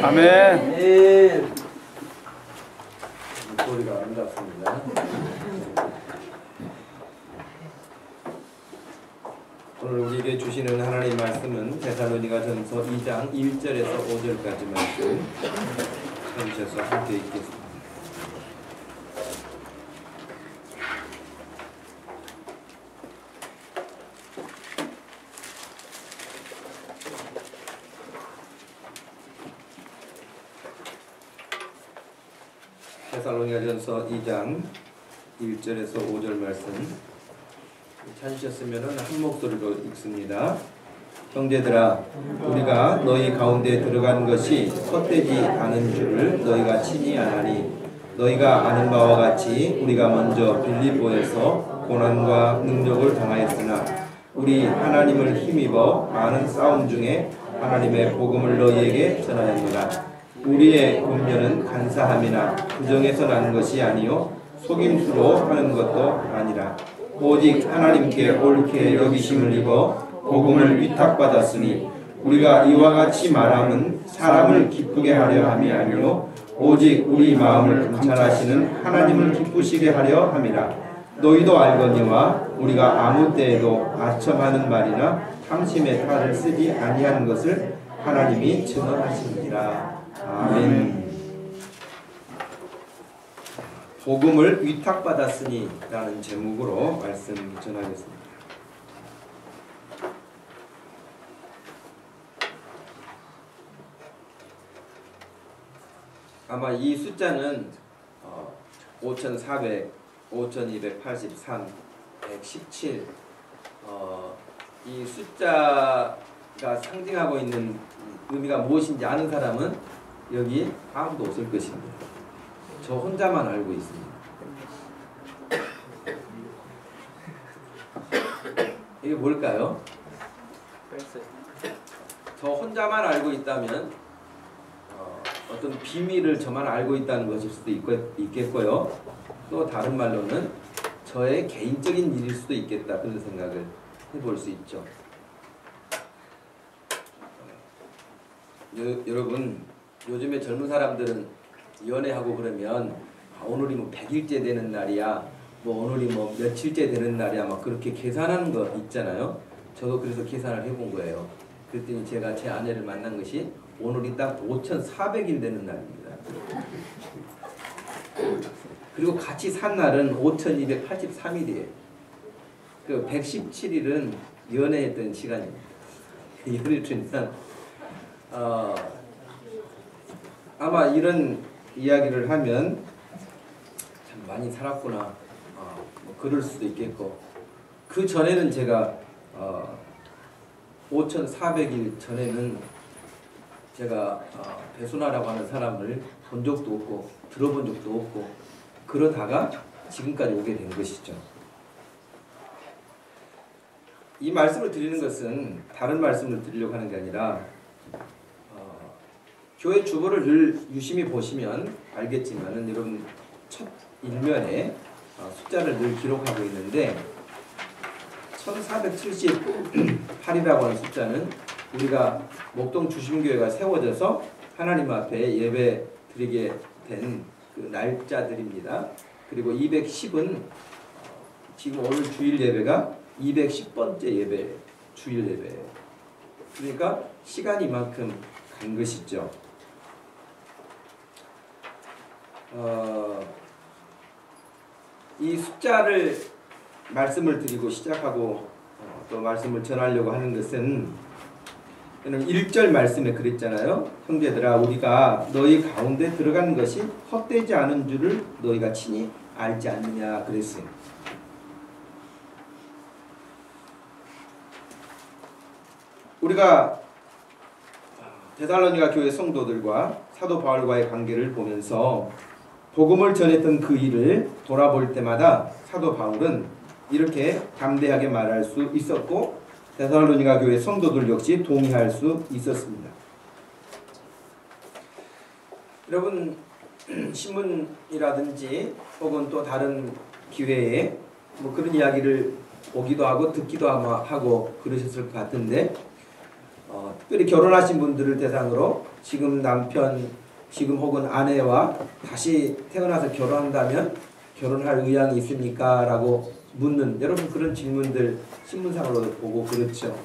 아멘. 목소리가 아름답습니다. 오늘 우리에게 주시는 하나님 말씀은 데살로니가전서 2장 1절에서 5절까지 말씀 전체에서 함께 읽겠습니다. 데살로니가전서 2장 1절에서 5절 말씀 찾으셨으면 한 목소리로 읽습니다. 형제들아, 우리가 너희 가운데 들어간 것이 헛되지 않은 줄을 너희가 친히 아나니, 너희가 아는 바와 같이 우리가 먼저 빌립보에서 고난과 능력을 당하였으나 우리 하나님을 힘입어 많은 싸움 중에 하나님의 복음을 너희에게 전하였노라. 우리의 권면은 간사함이나 부정에서 난 것이 아니요 속임수로 하는 것도 아니라 오직 하나님께 옳게 여기심을 입어 복음을 위탁받았으니, 우리가 이와 같이 말함은 사람을 기쁘게 하려 함이 아니요 오직 우리 마음을 감찰하시는 하나님을 기쁘시게 하려 함이라. 너희도 알거니와 우리가 아무 때에도 아첨하는 말이나 탐심의 탈을 쓰지 아니하는 것을 하나님이 증언하시니라. 아멘. 복음을 위탁받았으니 라는 제목으로 말씀 전하겠습니다. 아마 이 숫자는 5400, 5283, 117 이 숫자가 상징하고 있는 의미가 무엇인지 아는 사람은 여기 아무도 없을 것입니다. 저 혼자만 알고 있습니다. 이게 뭘까요? 저 혼자만 알고 있다면 어떤 비밀을 저만 알고 있다는 것일 수도 있겠고요. 또 다른 말로는 저의 개인적인 일일 수도 있겠다, 그런 생각을 해볼 수 있죠. 여러분, 요즘에 젊은 사람들은 연애하고 그러면 오늘이 뭐 100일째 되는 날이야, 뭐 오늘이 뭐 며칠째 되는 날이야, 막 그렇게 계산하는 거 있잖아요. 저도 그래서 계산을 해본 거예요. 그랬더니 제가 제 아내를 만난 것이 오늘이 딱 5400일 되는 날입니다. 그리고 같이 산 날은 5283일이에요. 그 117일은 연애했던 시간입니다. 연애했던 아마 이런 이야기를 하면 참 많이 살았구나, 뭐 그럴 수도 있겠고, 그 전에는 제가 5400일 전에는 제가 배순아라고 하는 사람을 본 적도 없고 들어본 적도 없고, 그러다가 지금까지 오게 된 것이죠. 이 말씀을 드리는 것은 다른 말씀을 드리려고 하는 게 아니라, 교회 주보를 늘 유심히 보시면 알겠지만은 여러분 첫 일면에 숫자를 늘 기록하고 있는데 1478이라고 하는 숫자는 우리가 목동 주심교회가 세워져서 하나님 앞에 예배 드리게 된 그 날짜들입니다. 그리고 210은 지금 오늘 주일 예배가 210번째 예배, 주일 예배예요. 그러니까 시간이 이만큼 간 것이죠. 이 숫자를 말씀을 드리고 시작하고 또 말씀을 전하려고 하는 것은, 1절 말씀에 그랬잖아요. 형제들아, 우리가 너희 가운데 들어간 것이 헛되지 않은 줄을 너희가 친히 알지 않느냐 그랬어요. 우리가 데살로니가 교회 성도들과 사도 바울과의 관계를 보면서 복음을 전했던 그 일을 돌아볼 때마다 사도 바울은 이렇게 담대하게 말할 수 있었고, 데살로니가 교회 성도들 역시 동의할 수 있었습니다. 여러분, 신문이라든지 혹은 또 다른 기회에 뭐 그런 이야기를 보기도 하고 듣기도 하고 그러셨을 것 같은데, 특별히 결혼하신 분들을 대상으로 지금 남편, 지금 혹은 아내와 다시 태어나서 결혼한다면 결혼할 의향이 있습니까? 라고 묻는 여러분 그런 질문들 신문상으로도 보고 그렇죠.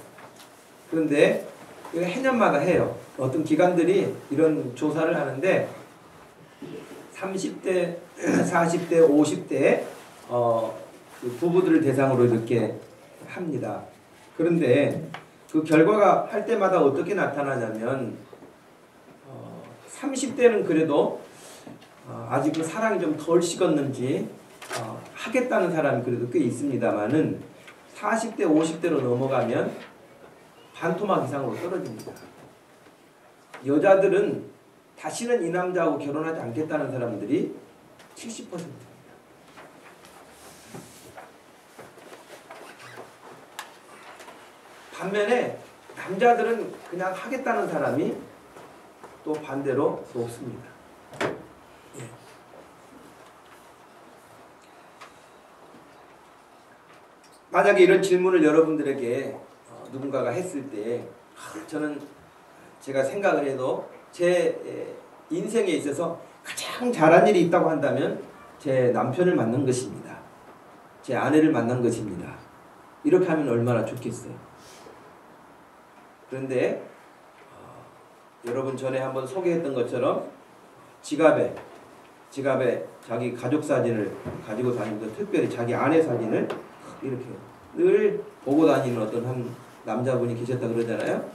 그런데 해년마다 해요. 어떤 기관들이 이런 조사를 하는데 30대, 40대, 50대 부부들을 대상으로 이렇게 합니다. 그런데 그 결과가 할 때마다 어떻게 나타나냐면 30대는 그래도 아직 그 사랑이 좀 덜 식었는지 하겠다는 사람이 그래도 꽤 있습니다만은 40대, 50대로 넘어가면 반토막 이상으로 떨어집니다. 여자들은 다시는 이 남자하고 결혼하지 않겠다는 사람들이 70%입니다. 반면에 남자들은 그냥 하겠다는 사람이 또 반대로 높습니다. 예. 만약에 이런 질문을 여러분들에게 누군가가 했을 때 저는 제가 생각을 해도 제 인생에 있어서 가장 잘한 일이 있다고 한다면 제 남편을 만난 것입니다. 제 아내를 만난 것입니다. 이렇게 하면 얼마나 좋겠어요. 그런데 여러분 전에 한번 소개했던 것처럼 지갑에 자기 가족 사진을 가지고 다니면서 특별히 자기 아내 사진을 이렇게 늘 보고 다니는 어떤 한 남자분이 계셨다 그러잖아요.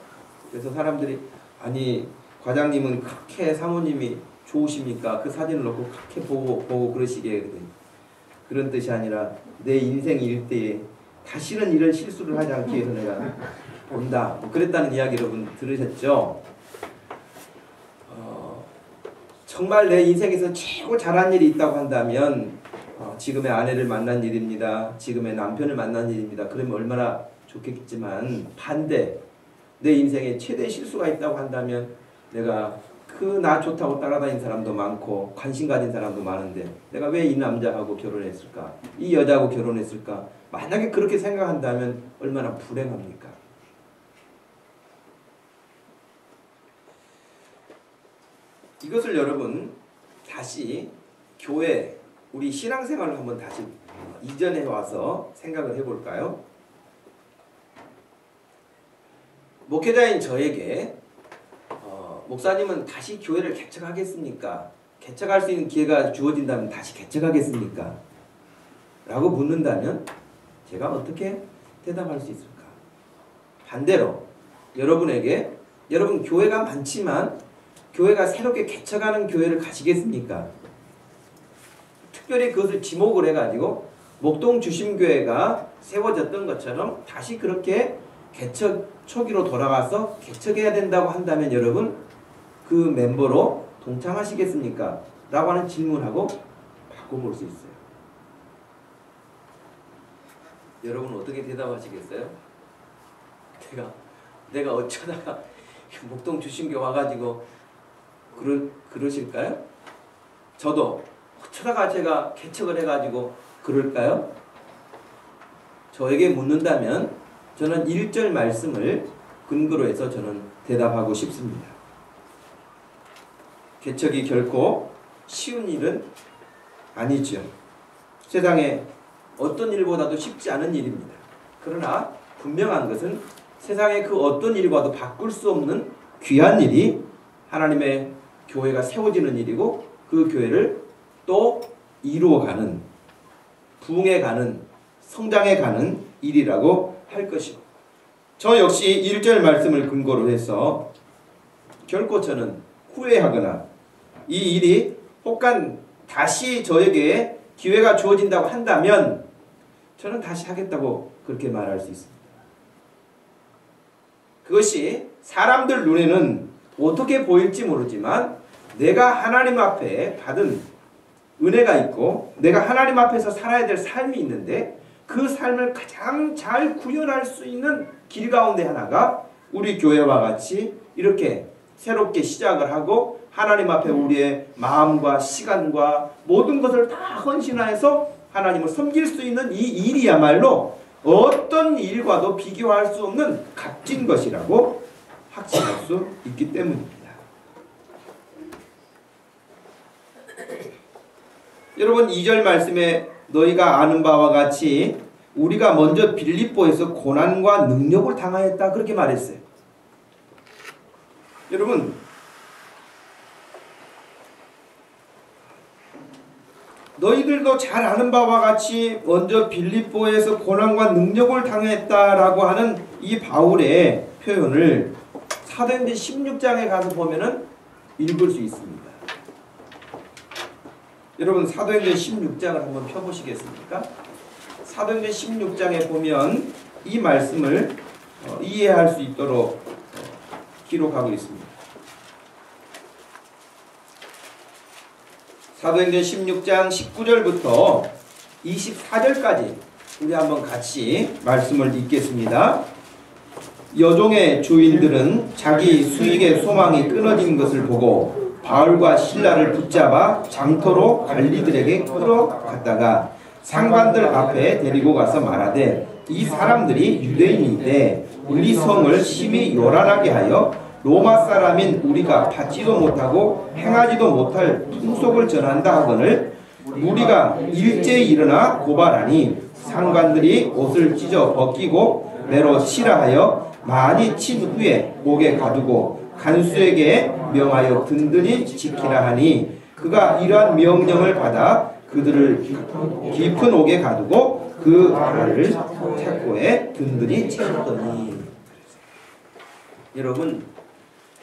그래서 사람들이 아니 과장님은 그렇게 사모님이 좋으십니까? 그 사진을 놓고 그렇게 보고 그러시게 그런 뜻이 아니라 내 인생 일대에 다시는 이런 실수를 하지 않기 위해서 내가 본다. 뭐 그랬다는 이야기 여러분 들으셨죠? 정말 내 인생에서 최고 잘한 일이 있다고 한다면 지금의 아내를 만난 일입니다. 지금의 남편을 만난 일입니다. 그러면 얼마나 좋겠지만 반대 내 인생에 최대 실수가 있다고 한다면 내가 그 나 좋다고 따라다니는 사람도 많고 관심 가진 사람도 많은데 내가 왜 이 남자하고 결혼했을까? 이 여자하고 결혼했을까? 만약에 그렇게 생각한다면 얼마나 불행합니까? 이것을 여러분 다시 교회 우리 신앙생활을 한번 다시 이전에 와서 생각을 해볼까요? 목회자인 저에게 목사님은 다시 교회를 개척하겠습니까? 개척할 수 있는 기회가 주어진다면 다시 개척하겠습니까? 라고 묻는다면 제가 어떻게 대답할 수 있을까? 반대로 여러분에게 여러분 교회가 많지만 교회가 새롭게 개척하는 교회를 가시겠습니까? 특별히 그것을 지목을 해가지고 목동 주심교회가 세워졌던 것처럼 다시 그렇게 개척 초기로 돌아가서 개척해야 된다고 한다면 여러분 그 멤버로 동참하시겠습니까? 라고 하는 질문하고 바꿔볼 수 있어요. 여러분 어떻게 대답하시겠어요? 내가 어쩌다가 목동 주심교회 와가지고 그러실까요? 저도 어쩌다가 제가 개척을 해가지고 그럴까요? 저에게 묻는다면 저는 1절 말씀을 근거로 해서 저는 대답하고 싶습니다. 개척이 결코 쉬운 일은 아니죠. 세상에 어떤 일보다도 쉽지 않은 일입니다. 그러나 분명한 것은 세상의 그 어떤 일과도 바꿀 수 없는 귀한 일이 하나님의 교회가 세워지는 일이고 그 교회를 또 이루어가는 부흥해가는 성장해가는 일이라고 할 것이고 저 역시 1절 말씀을 근거로 해서 결코 저는 후회하거나 이 일이 혹간 다시 저에게 기회가 주어진다고 한다면 저는 다시 하겠다고 그렇게 말할 수 있습니다. 그것이 사람들 눈에는 어떻게 보일지 모르지만 내가 하나님 앞에 받은 은혜가 있고 내가 하나님 앞에서 살아야 될 삶이 있는데 그 삶을 가장 잘 구현할 수 있는 길 가운데 하나가 우리 교회와 같이 이렇게 새롭게 시작을 하고 하나님 앞에 우리의 마음과 시간과 모든 것을 다 헌신하여서 하나님을 섬길 수 있는 이 일이야말로 어떤 일과도 비교할 수 없는 값진 것이라고 확신할 수 있기 때문입니다. 여러분 2절 말씀에 너희가 아는 바와 같이 우리가 먼저 빌립보에서 고난과 능력을 당하였다 그렇게 말했어요. 여러분 너희들도 잘 아는 바와 같이 먼저 빌립보에서 고난과 능력을 당했다라고 하는 이 바울의 표현을 사도행전 16장에 가서 보면은 읽을 수 있습니다. 여러분 사도행전 16장을 한번 펴보시겠습니까? 사도행전 16장에 보면 이 말씀을 이해할 수 있도록 기록하고 있습니다. 사도행전 16장 19절부터 24절까지 우리 한번 같이 말씀을 읽겠습니다. 여종의 주인들은 자기 수익의 소망이 끊어진 것을 보고 바울과 실라를 붙잡아 장터로 관리들에게 끌어갔다가 상관들 앞에 데리고 가서 말하되 이 사람들이 유대인인데 우리 성을 심히 요란하게 하여 로마 사람인 우리가 받지도 못하고 행하지도 못할 풍속을 전한다 하거늘 우리가 일제히 일어나 고발하니 상관들이 옷을 찢어 벗기고 매로 치라 하여 많이 친 후에 옥에 가두고 간수에게 명하여 든든히 지키라 하니 그가 이러한 명령을 받아 그들을 깊은 옥에 가두고 그 알을 착고에 든든히 채웠더니. 여러분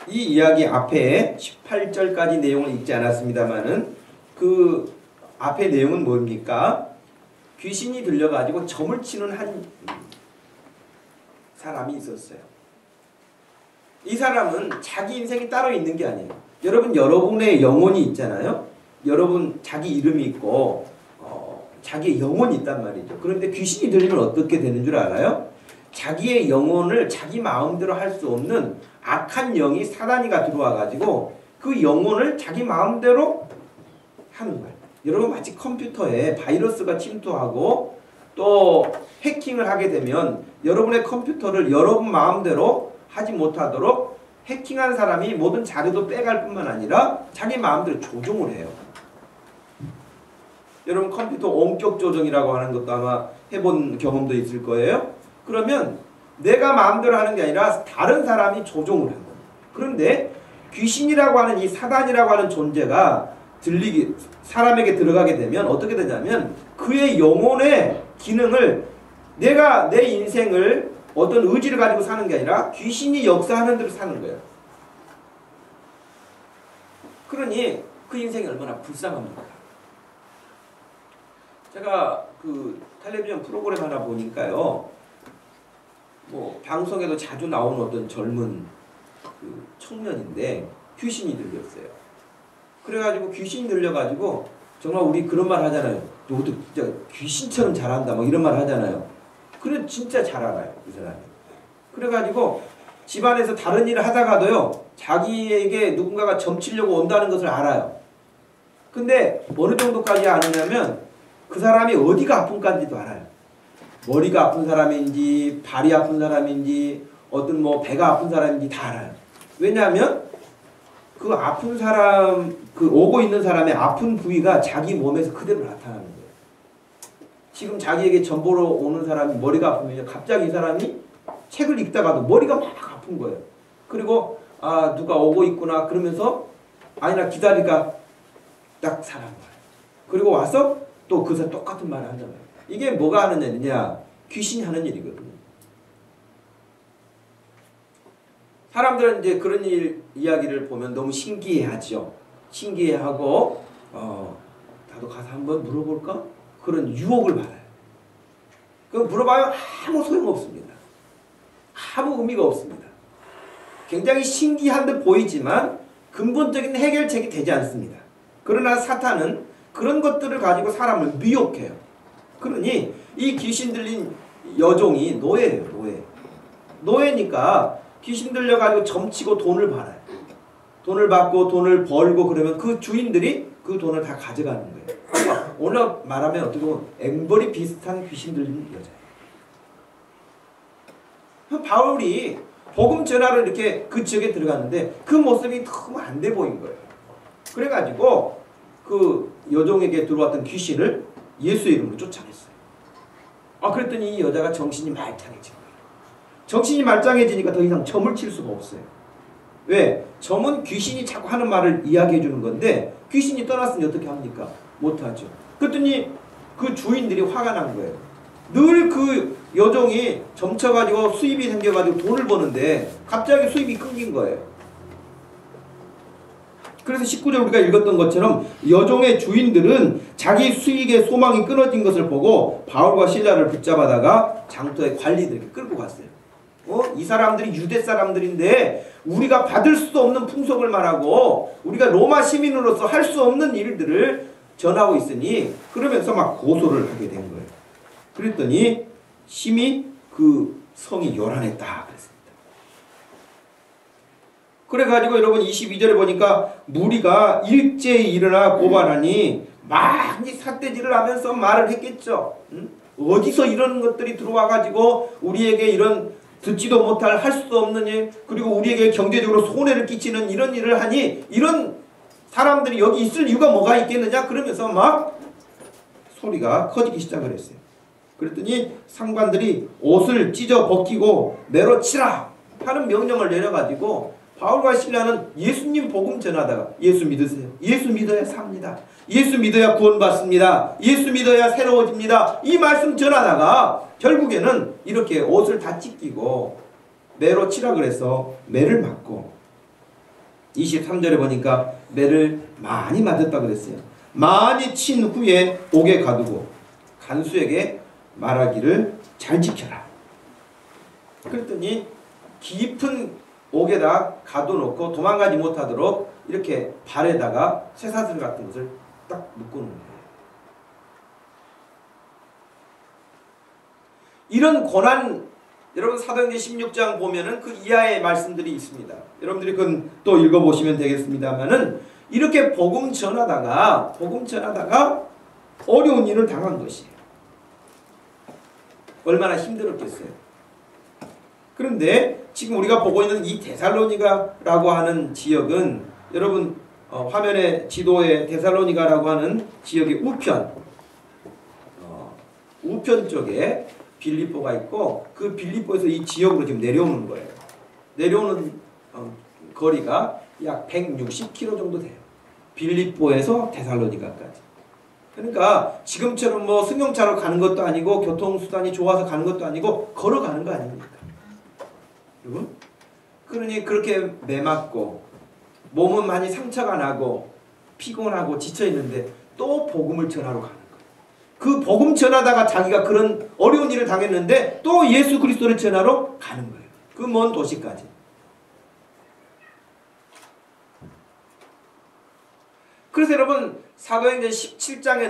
이 이야기 앞에 18절까지 내용을 읽지 않았습니다만은 그 앞에 내용은 뭡니까? 귀신이 들려가지고 점을 치는 한 사람이 있었어요. 이 사람은 자기 인생이 따로 있는 게 아니에요. 여러분 여러분의 영혼이 있잖아요. 여러분 자기 이름이 있고 자기의 영혼이 있단 말이죠. 그런데 귀신이 들리면 어떻게 되는 줄 알아요? 자기의 영혼을 자기 마음대로 할 수 없는 악한 영이 사단이가 들어와가지고 그 영혼을 자기 마음대로 하는 거예요. 여러분 마치 컴퓨터에 바이러스가 침투하고 또 해킹을 하게 되면 여러분의 컴퓨터를 여러분 마음대로 하지 못하도록 해킹한 사람이 모든 자료도 빼갈 뿐만 아니라 자기 마음대로 조종을 해요. 여러분 컴퓨터 원격 조정이라고 하는 것도 아마 해본 경험도 있을 거예요. 그러면 내가 마음대로 하는 게 아니라 다른 사람이 조종을 하는 거예요. 그런데 귀신이라고 하는 이 사단이라고 하는 존재가 사람에게 들어가게 되면 어떻게 되냐면 그의 영혼의 기능을 내가 내 인생을 어떤 의지를 가지고 사는 게 아니라 귀신이 역사하는 대로 사는 거예요. 그러니 그 인생이 얼마나 불쌍합니까? 제가 그 텔레비전 프로그램 하나 보니까요. 뭐 방송에도 자주 나오는 어떤 젊은 그 청년인데 귀신이 들렸어요. 그래가지고 귀신이 들려가지고 정말 우리 그런 말 하잖아요. 너도 진짜 귀신처럼 잘한다 뭐 이런 말 하잖아요. 그래 진짜 잘 알아요 이 사람이. 그래가지고 집안에서 다른 일을 하다가도요 자기에게 누군가가 점치려고 온다는 것을 알아요. 근데 어느 정도까지 아느냐면 그 사람이 어디가 아픈지도 알아요. 머리가 아픈 사람인지 발이 아픈 사람인지 어떤 뭐 배가 아픈 사람인지 다 알아요. 왜냐하면 그 아픈 사람 그 오고 있는 사람의 아픈 부위가 자기 몸에서 그대로 나타나는 거예요. 지금 자기에게 전보러 오는 사람이 머리가 아프면 갑자기 이 사람이 책을 읽다가도 머리가 막 아픈 거예요. 그리고 아 누가 오고 있구나 그러면서 아니나 기다리니까 딱 사람 거예요. 그리고 와서 또 그 사람 똑같은 말을 하잖아요. 이게 뭐가 하는 일이냐? 귀신이 하는 일이거든요. 사람들은 이제 그런 이야기를 보면 너무 신기해하죠. 신기해하고 나도 가서 한번 물어볼까? 그런 유혹을 받아요. 그럼 물어봐요. 아무 소용없습니다. 아무 의미가 없습니다. 굉장히 신기한 듯 보이지만 근본적인 해결책이 되지 않습니다. 그러나 사탄은 그런 것들을 가지고 사람을 미혹해요. 그러니 이 귀신 들린 여종이 노예예요. 노예. 노예니까 귀신 들려가지고 점치고 돈을 받아요. 돈을 받고 돈을 벌고 그러면 그 주인들이 그 돈을 다 가져가는 거예요. 그러니까 오늘 말하면 어떻게 보면 앵벌이 비슷한 귀신 들린 여자예요. 바울이 복음 전하러 이렇게 그 지역에 들어갔는데 그 모습이 너무 안 돼 보인 거예요. 그래가지고 그 여종에게 들어왔던 귀신을 예수의 이름으로 쫓아냈어요. 그랬더니 이 여자가 정신이 말짱해진 거예요. 정신이 말짱해지니까 더 이상 점을 칠 수가 없어요. 왜? 점은 귀신이 자꾸 하는 말을 이야기해 주는 건데 귀신이 떠났으니 어떻게 합니까? 못하죠. 그랬더니 그 주인들이 화가 난 거예요. 늘 그 여종이 점쳐가지고 수입이 생겨가지고 돈을 버는데 갑자기 수입이 끊긴 거예요. 그래서 19절 우리가 읽었던 것처럼 여종의 주인들은 자기 수익의 소망이 끊어진 것을 보고 바울과 실라를 붙잡아다가 장터의 관리들에게 끌고 갔어요. 이 사람들이 유대 사람들인데 우리가 받을 수 없는 풍속을 말하고 우리가 로마 시민으로서 할 수 없는 일들을 전하고 있으니 그러면서 막 고소를 하게 된 거예요. 그랬더니 심히 그 성이 요란했다 그랬습니다. 그래가지고 여러분 22절에 보니까 무리가 일제히 일어나 고발하니 많이 삿대질을 하면서 말을 했겠죠. 어디서 이런 것들이 들어와가지고 우리에게 이런 듣지도 못할 할 수도 없는 일, 그리고 우리에게 경제적으로 손해를 끼치는 이런 일을 하니 이런 사람들이 여기 있을 이유가 뭐가 있겠느냐 그러면서 막 소리가 커지기 시작을 했어요. 그랬더니 상관들이 옷을 찢어 벗기고 매로 치라 하는 명령을 내려가지고 바울과 실라는 예수님 복음 전하다가 예수 믿으세요. 예수 믿어야 삽니다. 예수 믿어야 구원받습니다. 예수 믿어야 새로워집니다. 이 말씀 전하다가 결국에는 이렇게 옷을 다 찢기고 매로 치라 그래서 매를 맞고 23절에 보니까 매를 많이 맞았다고 그랬어요. 많이 친 후에 옥에 가두고 간수에게 말하기를 잘 지켜라. 그랬더니 깊은 옥에다 가둬놓고 도망가지 못하도록 이렇게 발에다가 쇠사슬 같은 것을 딱 묶어놓는 거예요. 이런 고난, 여러분 사도행전 16장 보면은 그 이하의 말씀들이 있습니다. 여러분들이 그건 또 읽어보시면 되겠습니다만은 이렇게 복음 전하다가 어려운 일을 당한 것이에요. 얼마나 힘들었겠어요. 그런데 지금 우리가 보고 있는 이 데살로니가라고 하는 지역은 여러분 화면에 지도에 데살로니가라고 하는 지역의 우편 쪽에 빌립보가 있고 그 빌립보에서 이 지역으로 지금 내려오는 거예요. 내려오는 거리가 약 160km 정도 돼요. 빌립보에서 데살로니가까지. 그러니까 지금처럼 뭐 승용차로 가는 것도 아니고 교통수단이 좋아서 가는 것도 아니고 걸어가는 거 아닙니까? 여러분? 그러니 그렇게 매맞고 몸은 많이 상처가 나고 피곤하고 지쳐있는데 또 복음을 전하러 가는 거예요. 그 복음 전하다가 자기가 그런 어려운 일을 당했는데 또 예수 그리스도를 전하러 가는 거예요. 그 먼 도시까지. 그래서 여러분 사도행전 17장에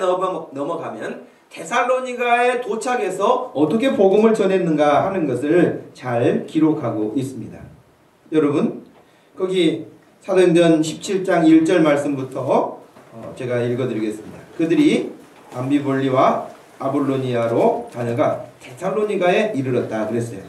넘어가면 데살로니가에 도착해서 어떻게 복음을 전했는가 하는 것을 잘 기록하고 있습니다. 여러분 거기 사도행전 17장 1절 말씀부터 제가 읽어드리겠습니다. 그들이 암비볼리와 아볼로니아로 다녀가 데살로니가에 이르렀다 그랬어요.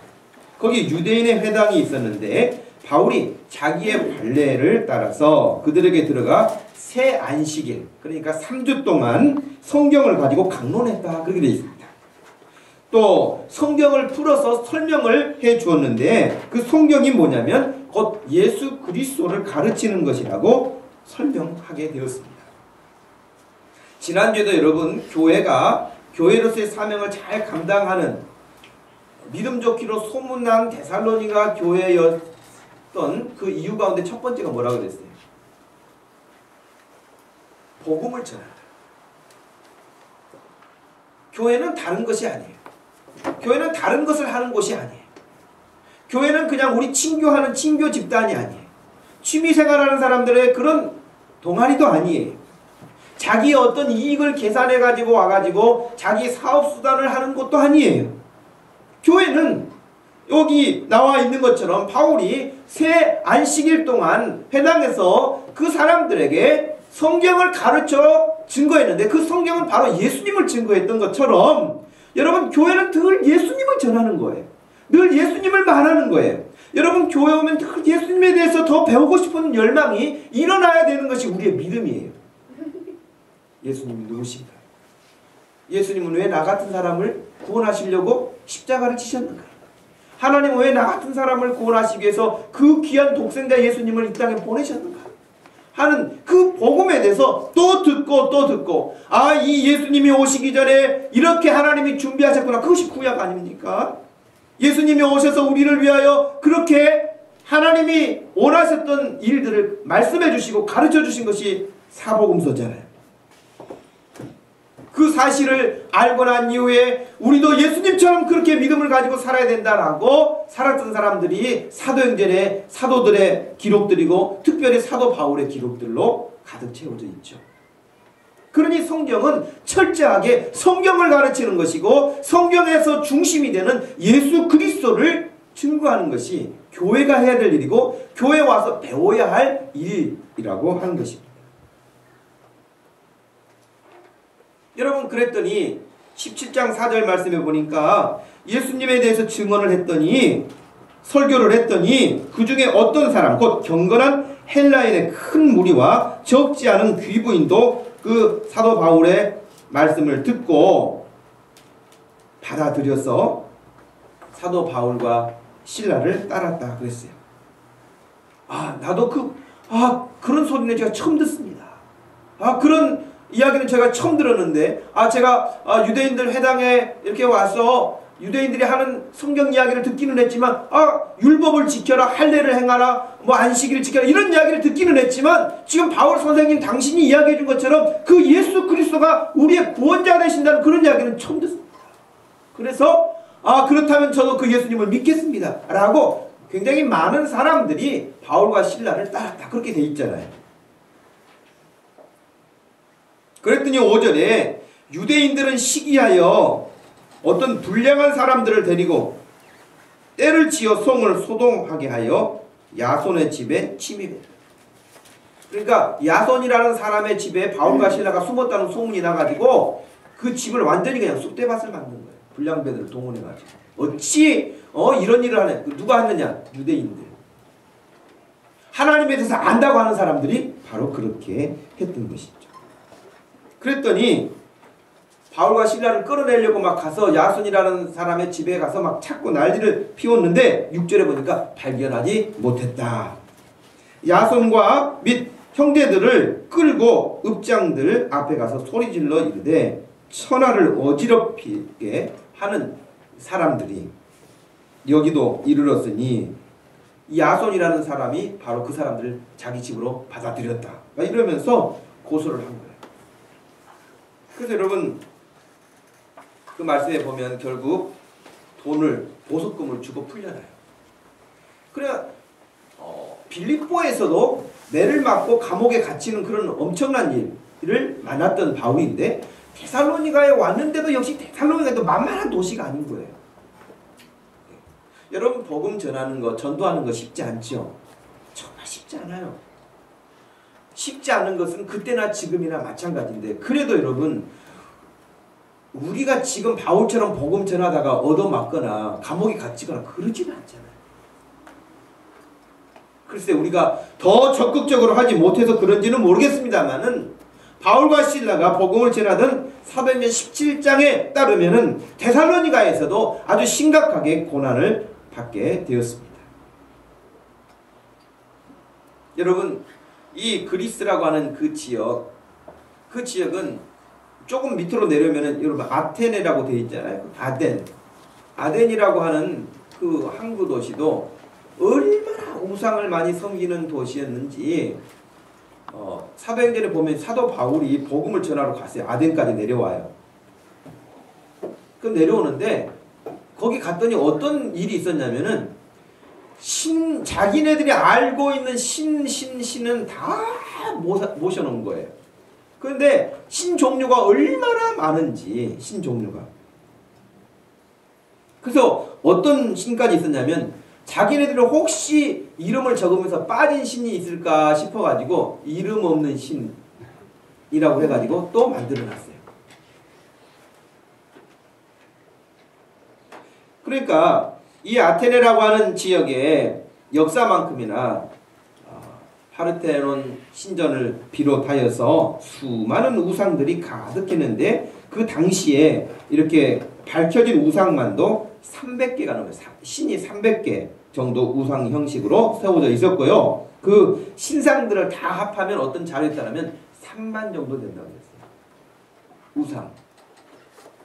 거기 유대인의 회당이 있었는데 바울이 자기의 관례를 따라서 그들에게 들어가 새 안식일, 그러니까 3주 동안 성경을 가지고 강론했다 그렇게 되어 있습니다. 또 성경을 풀어서 설명을 해 주었는데 그 성경이 뭐냐면 곧 예수 그리스도를 가르치는 것이라고 설명하게 되었습니다. 지난주에도 여러분 교회가 교회로서의 사명을 잘 감당하는 믿음 좋기로 소문난 데살로니가 교회였던 그 이유 가운데 첫 번째가 뭐라고 그랬어요? 복음을 전한다. 교회는 다른 것이 아니에요. 교회는 다른 것을 하는 곳이 아니에요. 교회는 그냥 우리 친교하는 친교 집단이 아니에요. 취미생활하는 사람들의 그런 동아리도 아니에요. 자기의 어떤 이익을 계산해가지고 와가지고 자기 사업수단을 하는 것도 아니에요. 교회는 여기 나와 있는 것처럼 바울이 새 안식일 동안 회당에서 그 사람들에게 성경을 가르쳐 증거했는데 그 성경은 바로 예수님을 증거했던 것처럼 여러분 교회는 늘 예수님을 전하는 거예요. 늘 예수님을 말하는 거예요. 여러분 교회 오면 예수님에 대해서 더 배우고 싶은 열망이 일어나야 되는 것이 우리의 믿음이에요. 예수님이 누구신가? 예수님은 왜 나 같은 사람을 구원하시려고 십자가를 지셨는가? 하나님은 왜 나 같은 사람을 구원하시기 위해서 그 귀한 독생자 예수님을 이 땅에 보내셨는가? 하는 그 복음에 대해서 또 듣고 아, 이 예수님이 오시기 전에 이렇게 하나님이 준비하셨구나. 그것이 구약 아닙니까? 예수님이 오셔서 우리를 위하여 그렇게 하나님이 원하셨던 일들을 말씀해 주시고 가르쳐 주신 것이 사복음서잖아요. 그 사실을 알고 난 이후에 우리도 예수님처럼 그렇게 믿음을 가지고 살아야 된다라고 살았던 사람들이 사도행전의 사도들의 기록들이고 특별히 사도 바울의 기록들로 가득 채워져 있죠. 그러니 성경은 철저하게 성경을 가르치는 것이고 성경에서 중심이 되는 예수 그리스도를 증거하는 것이 교회가 해야 될 일이고 교회에 와서 배워야 할 일이라고 하는 것입니다. 여러분 그랬더니 17장 4절 말씀에 보니까 예수님에 대해서 증언을 했더니 설교를 했더니 그 중에 어떤 사람 곧 경건한 헬라인의 큰 무리와 적지 않은 귀부인도 그 사도 바울의 말씀을 듣고 받아들여서 사도 바울과 신라를 따랐다 그랬어요. 아, 나도 그런 소리는 제가 처음 듣습니다. 아, 그런 이야기는 제가 처음 들었는데, 제가 유대인들 회당에 이렇게 와서 유대인들이 하는 성경 이야기를 듣기는 했지만, 율법을 지켜라, 할례를 행하라, 뭐 안식일을 지켜라 이런 이야기를 듣기는 했지만, 지금 바울 선생님 당신이 이야기해 준 것처럼 그 예수 그리스도가 우리의 구원자 되신다는 그런 이야기는 처음 듣습니다. 그래서 그렇다면 저도 그 예수님을 믿겠습니다 라고 굉장히 많은 사람들이 바울과 신라를 따랐다 그렇게 돼 있잖아요. 그랬더니 5절에 유대인들은 시기하여 어떤 불량한 사람들을 데리고 때를 지어 성을 소동하게 하여 야손의 집에 침입했다. 그러니까 야손이라는 사람의 집에 바울과 신라가 숨었다는 소문이 나가지고 그 집을 완전히 그냥 쑥대밭을 만든 거예요. 불량배들을 동원해가지고. 어찌 이런 일을 하네. 누가 했느냐? 유대인들. 하나님에 대해서 안다고 하는 사람들이 바로 그렇게 했던 것이죠. 그랬더니 바울과 신라를 끌어내려고 막 가서 야손이라는 사람의 집에 가서 막 찾고 난리를 피웠는데 6절에 보니까 발견하지 못했다. 야손과 및 형제들을 끌고 읍장들 앞에 가서 소리질러 이르되 천하를 어지럽히게 하는 사람들이 여기도 이르렀으니 야손이라는 사람이 바로 그 사람들을 자기 집으로 받아들였다. 이러면서 고소를 한 거예요. 그래서 여러분 그 말씀에 보면 결국 돈을 보석금을 주고 풀려나요. 그래야 빌립보에서도 매를 맞고 감옥에 갇히는 그런 엄청난 일을 만났던 바울인데 데살로니가에 왔는데도 역시 데살로니가도 만만한 도시가 아닌 거예요. 여러분 복음 전하는 거 전도하는 거 쉽지 않죠? 정말 쉽지 않아요. 쉽지 않은 것은 그때나 지금이나 마찬가지인데 그래도 여러분 우리가 지금 바울처럼 복음 전하다가 얻어맞거나 감옥에 갇히거나 그러지는 않잖아요. 글쎄 우리가 더 적극적으로 하지 못해서 그런지는 모르겠습니다만은 바울과 신라가 복음을 전하던 사도행전 17장에 따르면은 데살로니가에서도 아주 심각하게 고난을 받게 되었습니다. 여러분 이 그리스라고 하는 그 지역은 조금 밑으로 내려면은 여러분 아테네라고 되어 있잖아요. 아덴이라고 하는 그 항구 도시도 얼마나 우상을 많이 섬기는 도시였는지 사도행전에 보면 사도 바울이 복음을 전하러 갔어요. 아덴까지 내려와요. 그 내려오는데 거기 갔더니 어떤 일이 있었냐면은 자기네들이 알고 있는 신은 다 모셔놓은 거예요. 그런데 신 종류가 얼마나 많은지 신 종류가. 그래서 어떤 신까지 있었냐면 자기네들은 혹시 이름을 적으면서 빠진 신이 있을까 싶어가지고 이름 없는 신이라고 해가지고 또 만들어놨어요. 그러니까 이 아테네라고 하는 지역의 역사만큼이나 파르테논 신전을 비롯하여서 수많은 우상들이 가득했는데 그 당시에 이렇게 밝혀진 우상만도 300개가 넘어요. 신이 300개 정도 우상 형식으로 세워져 있었고요. 그 신상들을 다 합하면 어떤 자료에 따르면 3만 정도 된다고 했어요. 우상.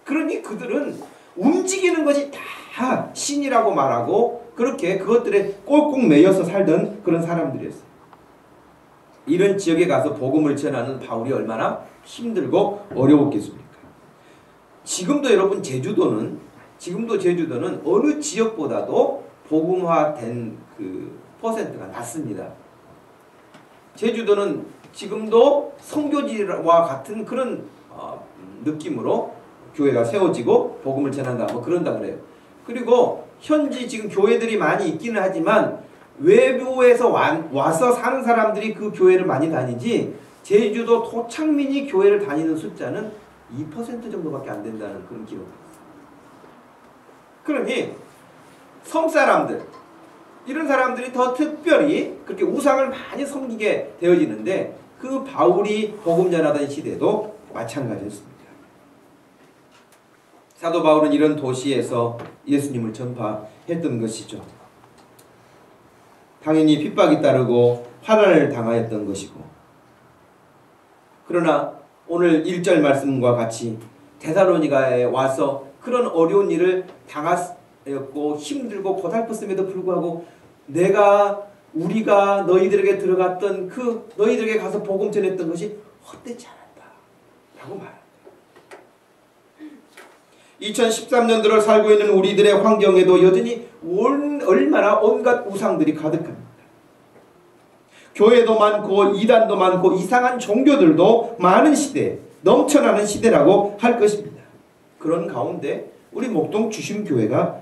그러니 그들은 움직이는 것이 다 신이라고 말하고 그렇게 그것들에 꼴꼭 매여서 살던 그런 사람들이었어요. 이런 지역에 가서 복음을 전하는 바울이 얼마나 힘들고 어려웠겠습니까? 지금도 여러분 제주도는 어느 지역보다도 복음화된 그 퍼센트가 낮습니다. 제주도는 지금도 선교지와 같은 그런 느낌으로 교회가 세워지고 복음을 전한다 뭐 그런다 그래요. 그리고 현지 지금 교회들이 많이 있기는 하지만 외부에서 와서 사는 사람들이 그 교회를 많이 다니지 제주도 토착민이 교회를 다니는 숫자는 2% 정도밖에 안 된다는 그런 기록이 있어요. 그러니 섬사람들 이런 사람들이 더 특별히 그렇게 우상을 많이 섬기게 되어지는데 그 바울이 복음 전하던 시대도 마찬가지였습니다. 사도 바울은 이런 도시에서 예수님을 전파했던 것이죠. 당연히 핍박이 따르고 환난을 당하였던 것이고 그러나 오늘 1절 말씀과 같이 데살로니가에 와서 그런 어려운 일을 당하였고 힘들고 고달팠음에도 불구하고 우리가 너희들에게 들어갔던 그 너희들에게 가서 복음 전했던 것이 헛되지 않았다 라고 말합니다. 2013년도를 살고 있는 우리들의 환경에도 여전히 얼마나 온갖 우상들이 가득합니다. 교회도 많고 이단도 많고 이상한 종교들도 많은 시대, 넘쳐나는 시대라고 할 것입니다. 그런 가운데 우리 목동 주심교회가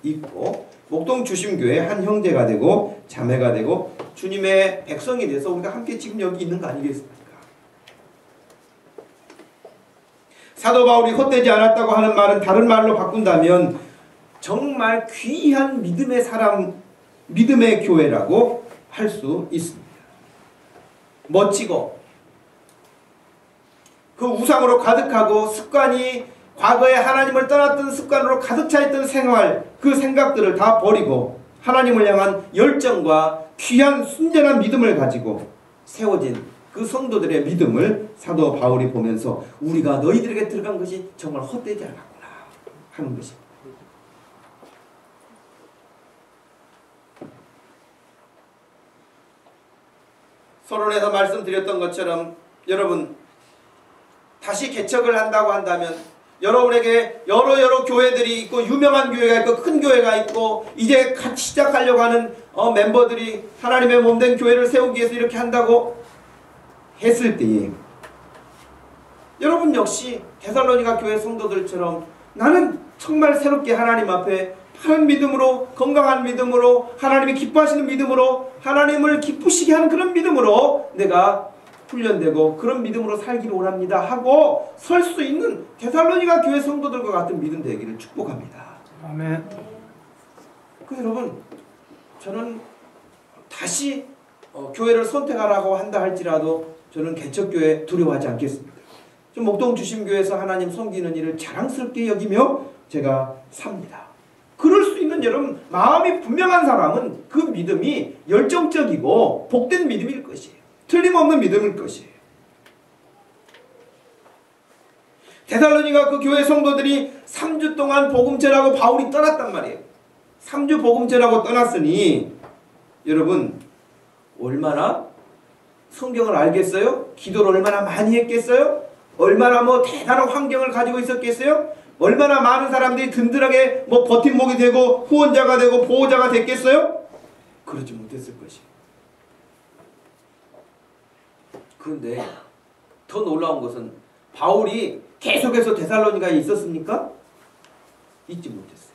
있고 목동 주심교회 한 형제가 되고 자매가 되고 주님의 백성이 돼서 우리가 함께 지금 여기 있는 거 아니겠습니까? 사도 바울이 헛되지 않았다고 하는 말은 다른 말로 바꾼다면 정말 귀한 믿음의 사람, 믿음의 교회라고 할 수 있습니다. 멋지고 그 우상으로 가득하고 습관이 과거에 하나님을 떠났던 습관으로 가득 차 있던 생활, 그 생각들을 다 버리고 하나님을 향한 열정과 귀한 순전한 믿음을 가지고 세워진 그 성도들의 믿음을 사도 바울이 보면서 우리가 너희들에게 들어간 것이 정말 헛되지 않았구나 하는 것입니다. 서론에서 말씀드렸던 것처럼 여러분 다시 개척을 한다고 한다면 여러분에게 여러 교회들이 있고 유명한 교회가 있고 큰 교회가 있고 이제 같이 시작하려고 하는 멤버들이 하나님의 몸된 교회를 세우기 위해서 이렇게 한다고 했을 때에 여러분 역시 데살로니가 교회 성도들처럼 나는 정말 새롭게 하나님 앞에 바른 믿음으로 건강한 믿음으로 하나님이 기뻐하시는 믿음으로 하나님을 기쁘시게 하는 그런 믿음으로 내가 훈련되고 그런 믿음으로 살기를 원합니다 하고 설 수 있는 데살로니가 교회 성도들과 같은 믿음 되기를 축복합니다. 아멘. 여러분 저는 다시 교회를 선택하라고 한다 할지라도 저는 개척교회 두려워하지 않겠습니다. 좀 목동 주심교회에서 하나님 섬기는 일을 자랑스럽게 여기며 제가 삽니다. 그럴 수 있는 여러분 마음이 분명한 사람은 그 믿음이 열정적이고 복된 믿음일 것이에요. 틀림없는 믿음일 것이에요. 데살로니가 그 교회 성도들이 3주 동안 복음 전하고 바울이 떠났단 말이에요. 3주 복음 전하고 떠났으니 여러분 얼마나 성경을 알겠어요? 기도를 얼마나 많이 했겠어요? 얼마나 대단한 환경을 가지고 있었겠어요? 얼마나 많은 사람들이 든든하게 버팀목이 되고 후원자가 되고 보호자가 됐겠어요? 그러지 못했을 것이에요. 그런데 더 놀라운 것은 바울이 계속해서 데살로니가에 있었습니까? 있지 못했어요.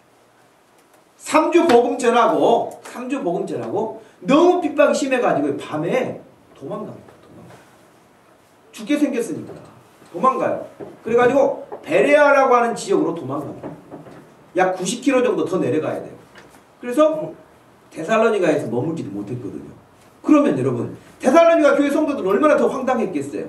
3주 복음 전하고 너무 핍박이 심해가지고 밤에 도망갑니다. 죽게 생겼으니까 도망가요. 그래가지고 베레아라고 하는 지역으로 도망갑니다. 약 90km 정도 더 내려가야 돼요. 그래서 데살로니가에서 머물지도 못했거든요. 그러면 여러분, 데살로니가 교회 성도들은 얼마나 더 황당했겠어요.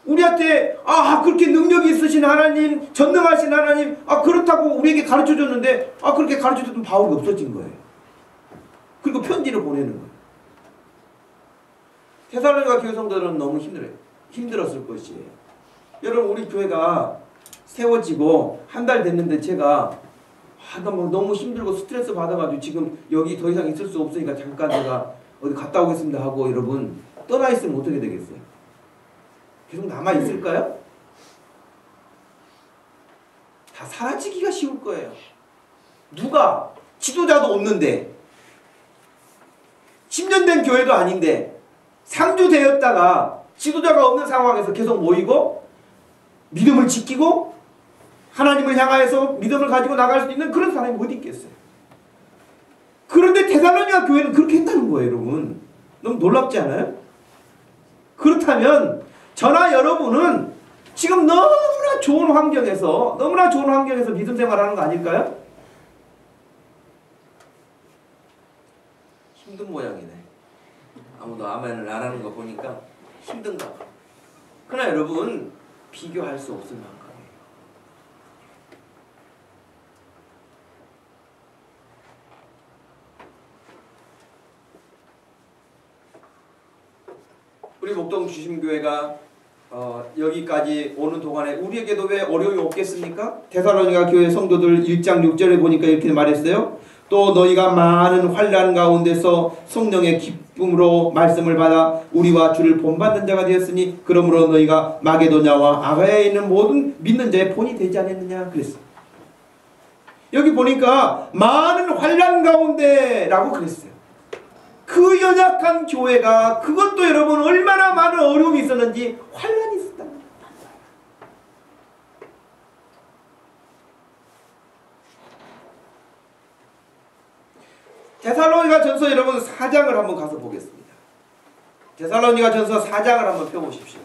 우리한테 그렇게 능력이 있으신 하나님, 전능하신 하나님, 그렇다고 우리에게 가르쳐줬는데 그렇게 가르쳐줬던 바울이 없어진 거예요. 그리고 편지를 보내는 거예요. 데살로니가 교회 성도들은 너무 힘들었을 것이에요. 여러분, 우리 교회가 세워지고 한 달 됐는데 제가 너무 힘들고 스트레스 받아가지고 지금 여기 더 이상 있을 수 없으니까 잠깐 제가 어디 갔다 오겠습니다 하고 여러분 떠나 있으면 어떻게 되겠어요? 계속 남아 있을까요? 다 사라지기가 쉬울 거예요. 누가? 지도자도 없는데 10년 된 교회도 아닌데 상주되었다가 지도자가 없는 상황에서 계속 모이고 믿음을 지키고 하나님을 향하여서 믿음을 가지고 나갈 수 있는 그런 사람이 어디 있겠어요? 그런데 데살로니가 교회는 그렇게 했다는 거예요, 여러분. 너무 놀랍지 않아요? 그렇다면 저나 여러분은 지금 너무나 좋은 환경에서 믿음 생활하는 거 아닐까요? 힘든 모양이네. 아무도 아멘을 안 하는 거 보니까 힘든가 봐. 그러나 여러분, 비교할 수 없을 만큼 우리 목동 주심교회가 여기까지 오는 동안에 우리에게도 왜 어려움이 없겠습니까? 데살로니가 교회 성도들 1장 6절에 보니까 이렇게 말했어요. 또 너희가 많은 환난 가운데서 성령의 기쁨으로 말씀을 받아 우리와 주를 본받는 자가 되었으니 그러므로 너희가 마게도냐와 아가야에 있는 모든 믿는 자의 본이 되지 않았느냐 그랬어요. 여기 보니까 많은 환난 가운데라고 그랬어요. 그 연약한 교회가 그것도 여러분 얼마나 많은 어려움이 있었는지 환난이 있었다. 데살로니가 전서 여러분 4장을 한번 가서 보겠습니다. 데살로니가 전서 4장을 한번 펴보십시오.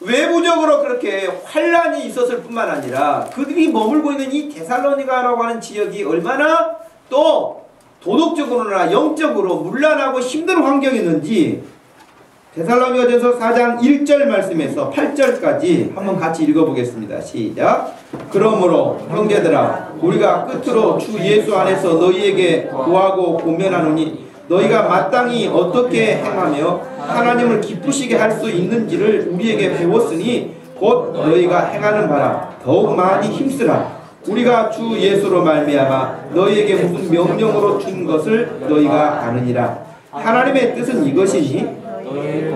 외부적으로 그렇게 환란이 있었을 뿐만 아니라 그들이 머물고 있는 이 데살로니가라고 하는 지역이 얼마나 또 도덕적으로나 영적으로 문란하고 힘든 환경이었는지 데살로니가전서 4장 1절 말씀에서 8절까지 한번 같이 읽어보겠습니다. 시작. 그러므로 형제들아 우리가 끝으로 주 예수 안에서 너희에게 구하고 고면하노니 너희가 마땅히 어떻게 행하며 하나님을 기쁘시게 할 수 있는지를 우리에게 배웠으니 곧 너희가 행하는 바라 더욱 많이 힘쓰라. 우리가 주 예수로 말미암아 너희에게 무슨 명령으로 준 것을 너희가 아느니라. 하나님의 뜻은 이것이니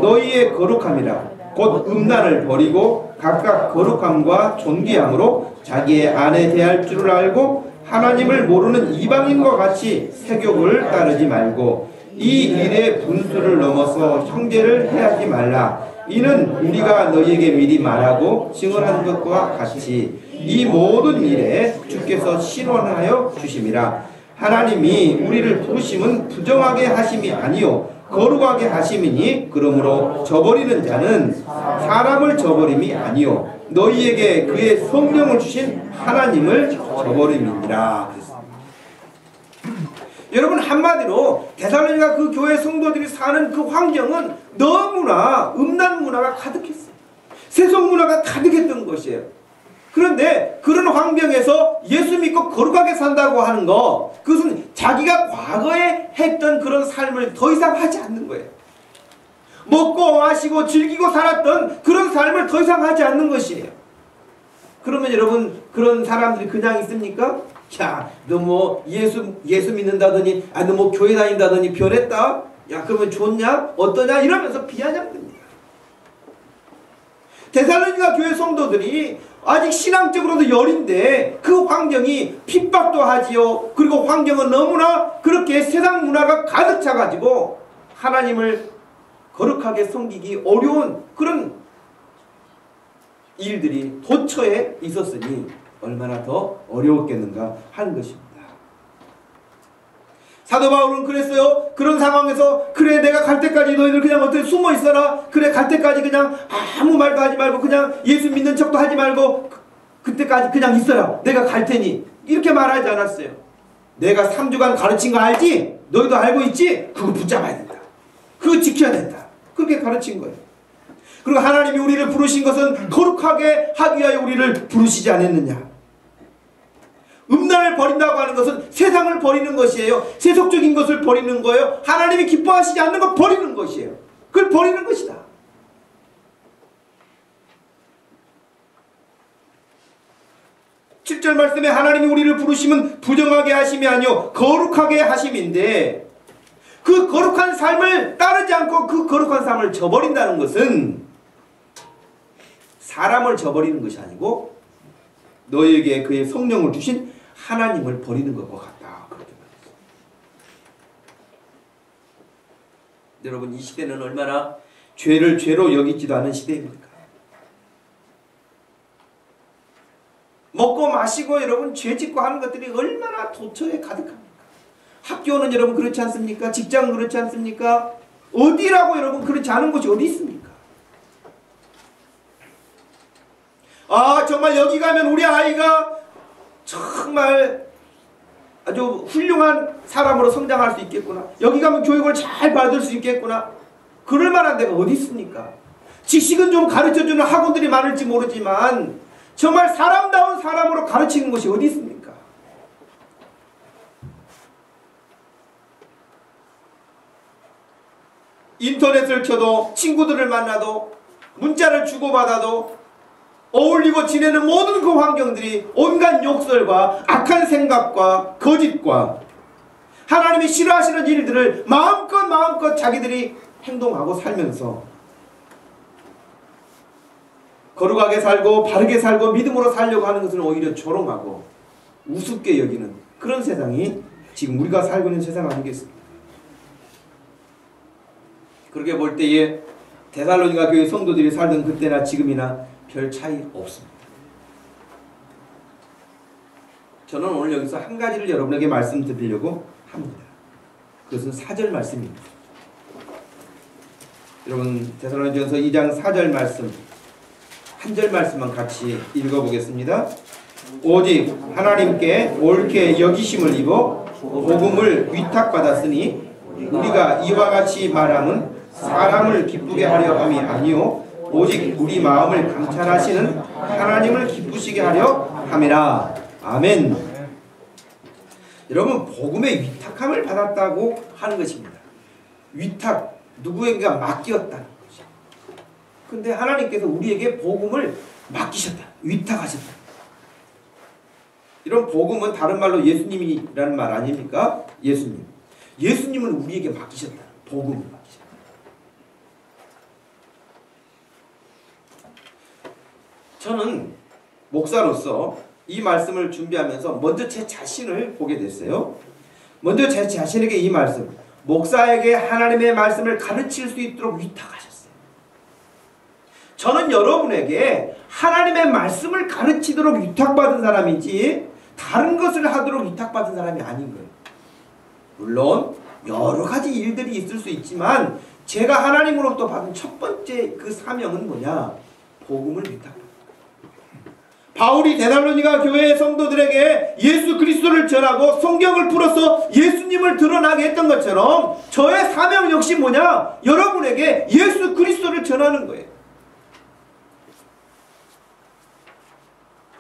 너희의 거룩함이라. 곧 음란을 버리고 각각 거룩함과 존귀함으로 자기의 아내 대할 줄을 알고 하나님을 모르는 이방인과 같이 세욕을 따르지 말고 이 일의 분수를 넘어서 형제를 해하지 말라. 이는 우리가 너희에게 미리 말하고 증언한 것과 같이 이 모든 일에 주께서 신원하여 주심이라. 하나님이 우리를 부르심은 부정하게 하심이 아니요 거룩하게 하심이니 그러므로 저버리는 자는 사람을 저버림이 아니요 너희에게 그의 성령을 주신 하나님을 저버림이니라. 여러분 한마디로 데살로니가 그 교회 성도들이 사는 그 환경은 너무나 음란 문화가 가득했어요. 세속 문화가 가득했던 것이에요. 그런데 그런 환경에서 예수 믿고 거룩하게 산다고 하는 거 그것은 자기가 과거에 했던 그런 삶을 더 이상 하지 않는 거예요. 먹고 마시고 즐기고 살았던 그런 삶을 더 이상 하지 않는 것이에요. 그러면 여러분 그런 사람들이 그냥 있습니까? 야, 너 뭐 예수 믿는다더니 너 뭐 교회 다닌다더니 변했다? 야, 그러면 좋냐? 어떠냐? 이러면서 비아냥됩니다. 데살로니가 교회 성도들이 아직 신앙적으로도 여린데 그 환경이 핍박도 하지요. 그리고 환경은 너무나 그렇게 세상 문화가 가득 차가지고 하나님을 거룩하게 섬기기 어려운 그런 일들이 도처에 있었으니 얼마나 더 어려웠겠는가 하는 것입니다. 사도 바울은 그랬어요. 그런 상황에서 그래 내가 갈 때까지 너희들 그냥 어떻게 숨어 있어라. 그래 갈 때까지 그냥 아무 말도 하지 말고 그냥 예수 믿는 척도 하지 말고 그때까지 그냥 있어라. 내가 갈 테니. 이렇게 말하지 않았어요. 내가 3주간 가르친 거 알지? 너희도 알고 있지? 그거 붙잡아야 된다. 그거 지켜야 된다. 그렇게 가르친 거예요. 그리고 하나님이 우리를 부르신 것은 거룩하게 하기 위하여 우리를 부르시지 않았느냐. 음란을 버린다고 하는 것은 세상을 버리는 것이에요. 세속적인 것을 버리는 거예요. 하나님이 기뻐하시지 않는 것 버리는 것이에요. 그걸 버리는 것이다. 7절 말씀에 하나님이 우리를 부르시면 부정하게 하심이 아니요 거룩하게 하심인데, 그 거룩한 삶을 따르지 않고 그 거룩한 삶을 저버린다는 것은 사람을 저버리는 것이 아니고 너에게 그의 성령을 주신 하나님을 버리는 것과 같다. 그렇게 말했어요. 여러분, 이 시대는 얼마나 죄를 죄로 여기지도 않은 시대입니까? 먹고 마시고 여러분 죄 짓고 하는 것들이 얼마나 도처에 가득합니까? 학교는 여러분 그렇지 않습니까? 직장은 그렇지 않습니까? 어디라고 여러분 그렇지 않은 곳이 어디 있습니까? 아, 정말 여기 가면 우리 아이가 정말 아주 훌륭한 사람으로 성장할 수 있겠구나. 여기 가면 교육을 잘 받을 수 있겠구나. 그럴 만한 데가 어디 있습니까? 지식은 좀 가르쳐주는 학원들이 많을지 모르지만 정말 사람다운 사람으로 가르치는 것이 어디 있습니까? 인터넷을 켜도 친구들을 만나도 문자를 주고받아도 어울리고 지내는 모든 그 환경들이 온갖 욕설과 악한 생각과 거짓과 하나님이 싫어하시는 일들을 마음껏 자기들이 행동하고 살면서 거룩하게 살고 바르게 살고 믿음으로 살려고 하는 것을 오히려 조롱하고 우습게 여기는 그런 세상이 지금 우리가 살고 있는 세상 아니겠습니까? 그렇게 볼 때에 데살로니가 교회 성도들이 살던 그때나 지금이나 별 차이 없습니다. 저는 오늘 여기서 한 가지를 여러분에게 말씀드리려고 합니다. 그것은 4절 말씀입니다. 여러분, 데살로니가전서 2장 4절 말씀 한 절 말씀만 같이 읽어보겠습니다. 오직 하나님께 옳게 여기심을 입어 복음을 위탁받았으니 우리가 이와 같이 말함은 사람을 기쁘게 하려 함이 아니요 오직 우리 마음을 감찰하시는 하나님을 기쁘시게 하려 함이라. 아멘. 여러분, 복음의 위탁함을 받았다고 하는 것입니다. 위탁, 누구에게 맡겼다는 것이죠. 근데 하나님께서 우리에게 복음을 맡기셨다. 위탁하셨다. 이런 복음은 다른 말로 예수님이라는 말 아닙니까? 예수님. 예수님은 우리에게 맡기셨다. 복음을 맡기셨다. 저는 목사로서 이 말씀을 준비하면서 먼저 제 자신을 보게 됐어요. 먼저 제 자신에게 이 말씀, 목사에게 하나님의 말씀을 가르칠 수 있도록 위탁하셨어요. 저는 여러분에게 하나님의 말씀을 가르치도록 위탁받은 사람이지 다른 것을 하도록 위탁받은 사람이 아닌 거예요. 물론 여러 가지 일들이 있을 수 있지만 제가 하나님으로부터 받은 첫 번째 그 사명은 뭐냐? 복음을 위탁받는 거예요. 바울이 데살로니가 교회의 성도들에게 예수 그리스도를 전하고 성경을 풀어서 예수님을 드러나게 했던 것처럼 저의 사명 역시 뭐냐? 여러분에게 예수 그리스도를 전하는 거예요.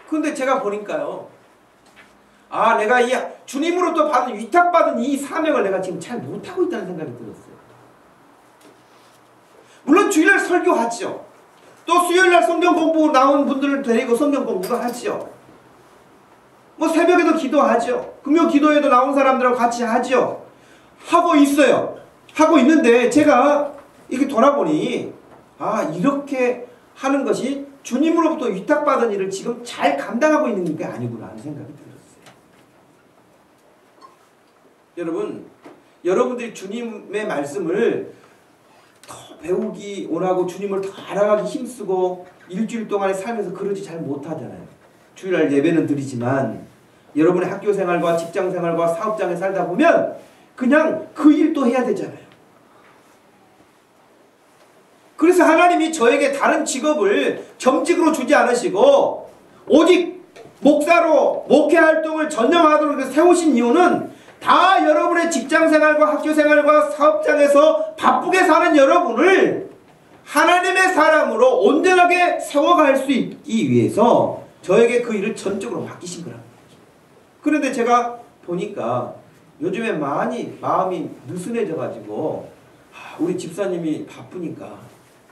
근데 제가 보니까요, 아, 내가 이 주님으로부터 받은 위탁받은 이 사명을 내가 지금 잘 못하고 있다는 생각이 들었어요. 물론 주일날 설교하죠. 또 수요일날 성경 공부 나온 분들을 데리고 성경 공부도 하죠. 뭐 새벽에도 기도하죠. 금요 기도회도 나온 사람들하고 같이 하죠. 하고 있어요. 하고 있는데 제가 이렇게 돌아보니 아, 이렇게 하는 것이 주님으로부터 위탁받은 일을 지금 잘 감당하고 있는 게 아니구나 하는 생각이 들었어요. 여러분, 여러분들이 주님의 말씀을 더 배우기 원하고 주님을 더 알아가기 힘쓰고 일주일 동안에 살면서 그러지 잘 못하잖아요. 주일날 예배는 드리지만 여러분의 학교 생활과 직장 생활과 사업장에 살다 보면 그냥 그 일도 해야 되잖아요. 그래서 하나님이 저에게 다른 직업을 겸직으로 주지 않으시고 오직 목사로 목회 활동을 전념하도록 세우신 이유는 다 여러분의 직장생활과 학교생활과 사업장에서 바쁘게 사는 여러분을 하나님의 사람으로 온전하게 세워갈 수 있기 위해서 저에게 그 일을 전적으로 맡기신 거랍니다. 그런데 제가 보니까 요즘에 많이 마음이 느슨해져가지고 우리 집사님이 바쁘니까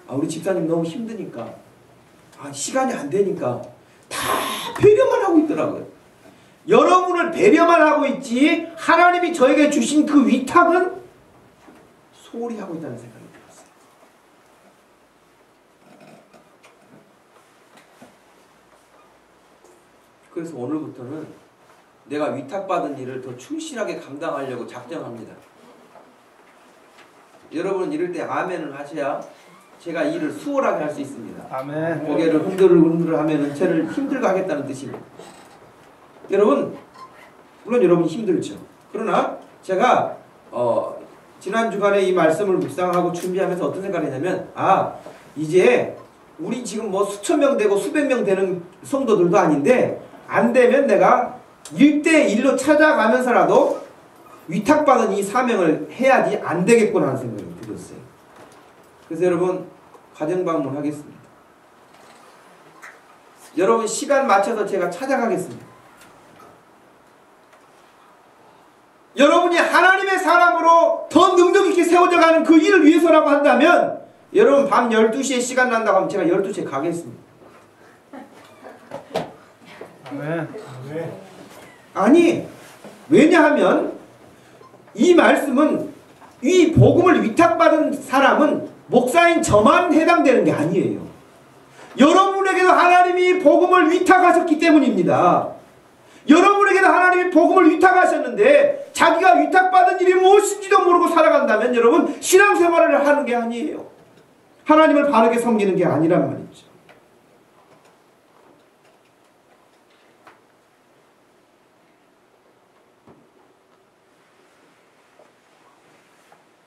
우리 집사님 너무 힘드니까 시간이 안 되니까 다 배려만 하고 있더라고요. 여러분을 배려만 하고 있지 하나님이 저에게 주신 그 위탁은 소홀히 하고 있다는 생각이 들었어요. 그래서 오늘부터는 내가 위탁받은 일을 더 충실하게 감당하려고 작정합니다. 여러분 이럴 때 아멘을 하셔야 제가 일을 수월하게 할 수 있습니다. 아멘. 고개를 흔들흔들 하면은 저를 힘들게 하겠다는 뜻입니다. 여러분 물론 여러분이 힘들죠. 그러나 제가 지난 주간에 이 말씀을 묵상하고 준비하면서 어떤 생각을 했냐면 이제 우리 지금 뭐 수천 명 되고 수백 명 되는 성도들도 아닌데 안 되면 내가 1대1로 찾아가면서라도 위탁받은 이 사명을 해야지 안 되겠구나 하는 생각이 들었어요. 그래서 여러분 가정 방문하겠습니다. 여러분 시간 맞춰서 제가 찾아가겠습니다. 여러분이 하나님의 사람으로 더 능력 있게 세워져 가는 그 일을 위해서라고 한다면 여러분 밤 12시에 시간 난다고 하면 제가 12시에 가겠습니다. 아멘. 아니 왜냐하면 이 말씀은 이 복음을 위탁받은 사람은 목사인 저만 해당되는 게 아니에요. 여러분에게도 하나님이 복음을 위탁하셨기 때문입니다. 여러분에게도 하나님이 복음을 위탁하셨는데 자기가 위탁받은 일이 무엇인지도 모르고 살아간다면 여러분 신앙생활을 하는 게 아니에요. 하나님을 바르게 섬기는 게 아니란 말이죠.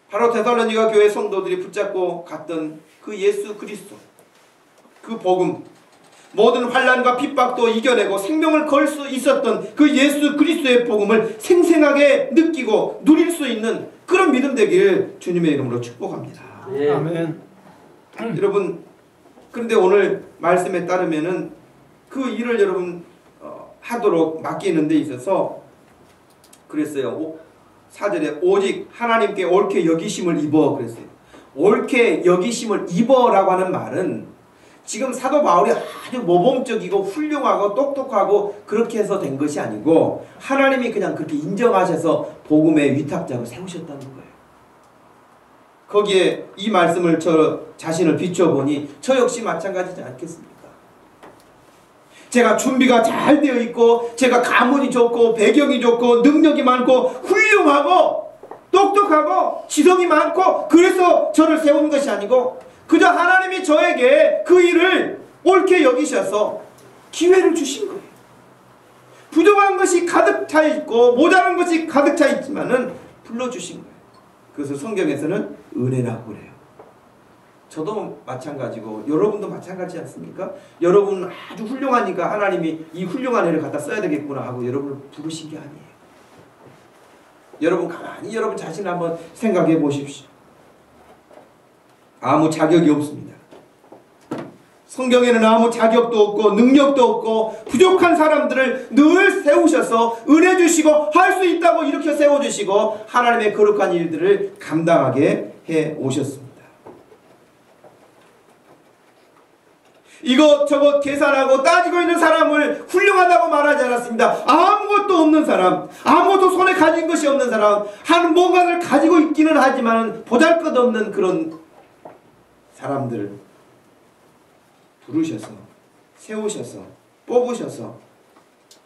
바로 데살로니가 교회 성도들이 붙잡고 갔던 그 예수 그리스도, 그 복음, 모든 환난과 핍박도 이겨내고 생명을 걸 수 있었던 그 예수 그리스도의 복음을 생생하게 느끼고 누릴 수 있는 그런 믿음 되길 주님의 이름으로 축복합니다. 예. 아멘. 여러분 그런데 오늘 말씀에 따르면은 그 일을 여러분 하도록 맡기는 데 있어서 그랬어요. 4절에 오직 하나님께 옳게 여기심을 입어 그랬어요. 옳게 여기심을 입어라고 하는 말은 지금 사도 바울이 아주 모범적이고 훌륭하고 똑똑하고 그렇게 해서 된 것이 아니고 하나님이 그냥 그렇게 인정하셔서 복음의 위탁자로 세우셨다는 거예요. 거기에 이 말씀을 저 자신을 비춰보니 저 역시 마찬가지지 않겠습니까? 제가 준비가 잘 되어 있고 제가 가문이 좋고 배경이 좋고 능력이 많고 훌륭하고 똑똑하고 지성이 많고 그래서 저를 세우는 것이 아니고 그저 하나님이 저에게 그 일을 옳게 여기셔서 기회를 주신 거예요. 부족한 것이 가득 차 있고 모자란 것이 가득 차 있지만은 불러주신 거예요. 그래서 성경에서는 은혜라고 그래요. 저도 마찬가지고 여러분도 마찬가지지 않습니까? 여러분 아주 훌륭하니까 하나님이 이 훌륭한 애를 갖다 써야 되겠구나 하고 여러분을 부르신 게 아니에요. 여러분 가만히 여러분 자신을 한번 생각해 보십시오. 아무 자격이 없습니다. 성경에는 아무 자격도 없고 능력도 없고 부족한 사람들을 늘 세우셔서 은혜 주시고 할 수 있다고 이렇게 세워주시고 하나님의 거룩한 일들을 감당하게 해 오셨습니다. 이것저것 계산하고 따지고 있는 사람을 훌륭하다고 말하지 않았습니다. 아무것도 없는 사람, 아무것도 손에 가진 것이 없는 사람, 한 뭔가를 가지고 있기는 하지만 보잘것없는 그런 사람들 부르셔서 세우셔서 뽑으셔서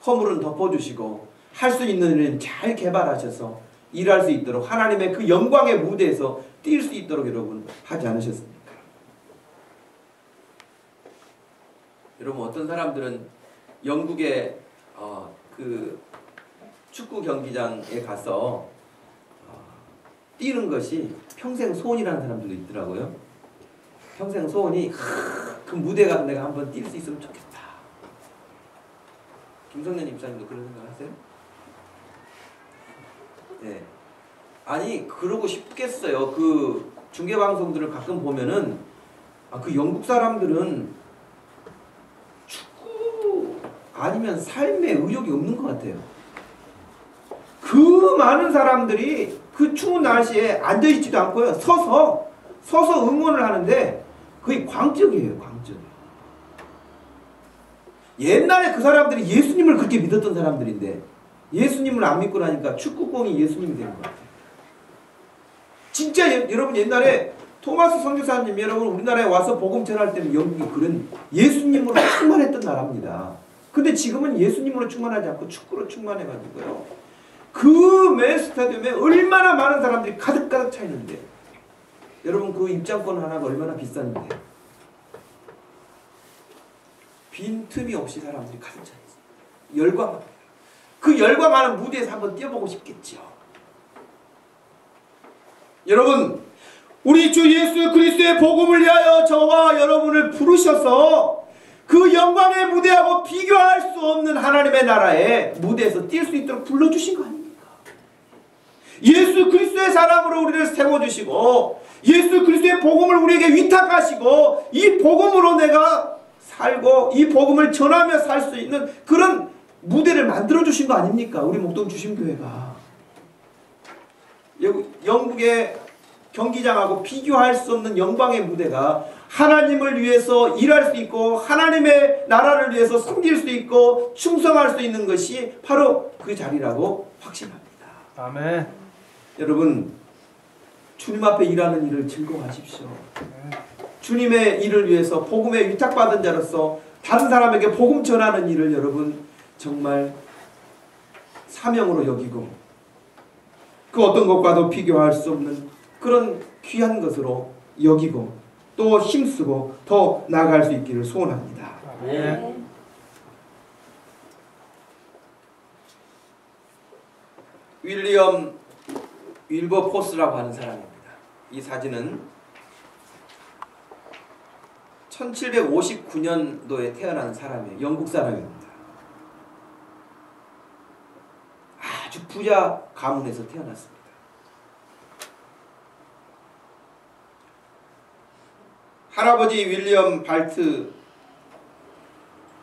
허물은 덮어주시고 할 수 있는 일은 잘 개발하셔서 일할 수 있도록 하나님의 그 영광의 무대에서 뛸 수 있도록 여러분 하지 않으셨습니까? 여러분 어떤 사람들은 영국의 그 축구 경기장에 가서 뛰는 것이 평생 소원이라는 사람들도 있더라고요. 평생 소원이 그 무대 가서 내가 한번 뛸 수 있으면 좋겠다. 김성년 입사님도 그런 생각 하세요? 네. 아니 그러고 싶겠어요. 그 중계방송들을 가끔 보면은 그 영국 사람들은 축구 아니면 삶에 의욕이 없는 것 같아요. 그 많은 사람들이 그 추운 날씨에 앉아있지도 않고요. 서서 응원을 하는데 거의 광적이에요. 광적. 옛날에 그 사람들이 예수님을 그렇게 믿었던 사람들인데 예수님을 안 믿고 나니까 축구공이 예수님이 된 것 같아요. 진짜 여러분 옛날에 토마스 선교사님 여러분 우리나라에 와서 복음 전할 때는 영국이 그런 예수님으로 충만했던 나라입니다. 근데 지금은 예수님으로 충만하지 않고 축구로 충만해가지고요. 그 맨 스타디움에 얼마나 많은 사람들이 가득가득 차 있는데 여러분 그 입장권 하나가 얼마나 비싼데 빈틈이 없이 사람들이 가득 차 있어요. 열광합니다. 그 열광하는 무대에서 한번 뛰어보고 싶겠죠. 여러분 우리 주 예수 그리스도의 복음을 위하여 저와 여러분을 부르셔서 그 영광의 무대하고 비교할 수 없는 하나님의 나라의 무대에서 뛸 수 있도록 불러주신 거 아닙니까? 예수 그리스도의 사랑으로 우리를 세워주시고 예수 그리스도의 복음을 우리에게 위탁하시고 이 복음으로 내가 살고 이 복음을 전하며 살 수 있는 그런 무대를 만들어주신 거 아닙니까? 우리 목동 주심교회가 영국의 경기장하고 비교할 수 없는 영광의 무대가 하나님을 위해서 일할 수 있고 하나님의 나라를 위해서 섬길 수 있고 충성할 수 있는 것이 바로 그 자리라고 확신합니다. 아멘. 여러분 주님 앞에 일하는 일을 즐거워하십시오. 주님의 일을 위해서 복음에 위탁받은 자로서 다른 사람에게 복음 전하는 일을 여러분 정말 사명으로 여기고 그 어떤 것과도 비교할 수 없는 그런 귀한 것으로 여기고 또 힘쓰고 더 나아갈 수 있기를 소원합니다. 네. 윌리엄 윌버포스라고 하는 사람입니다. 이 사진은 1759년도에 태어난 사람이에요. 영국 사람입니다. 아주 부자 가문에서 태어났습니다. 할아버지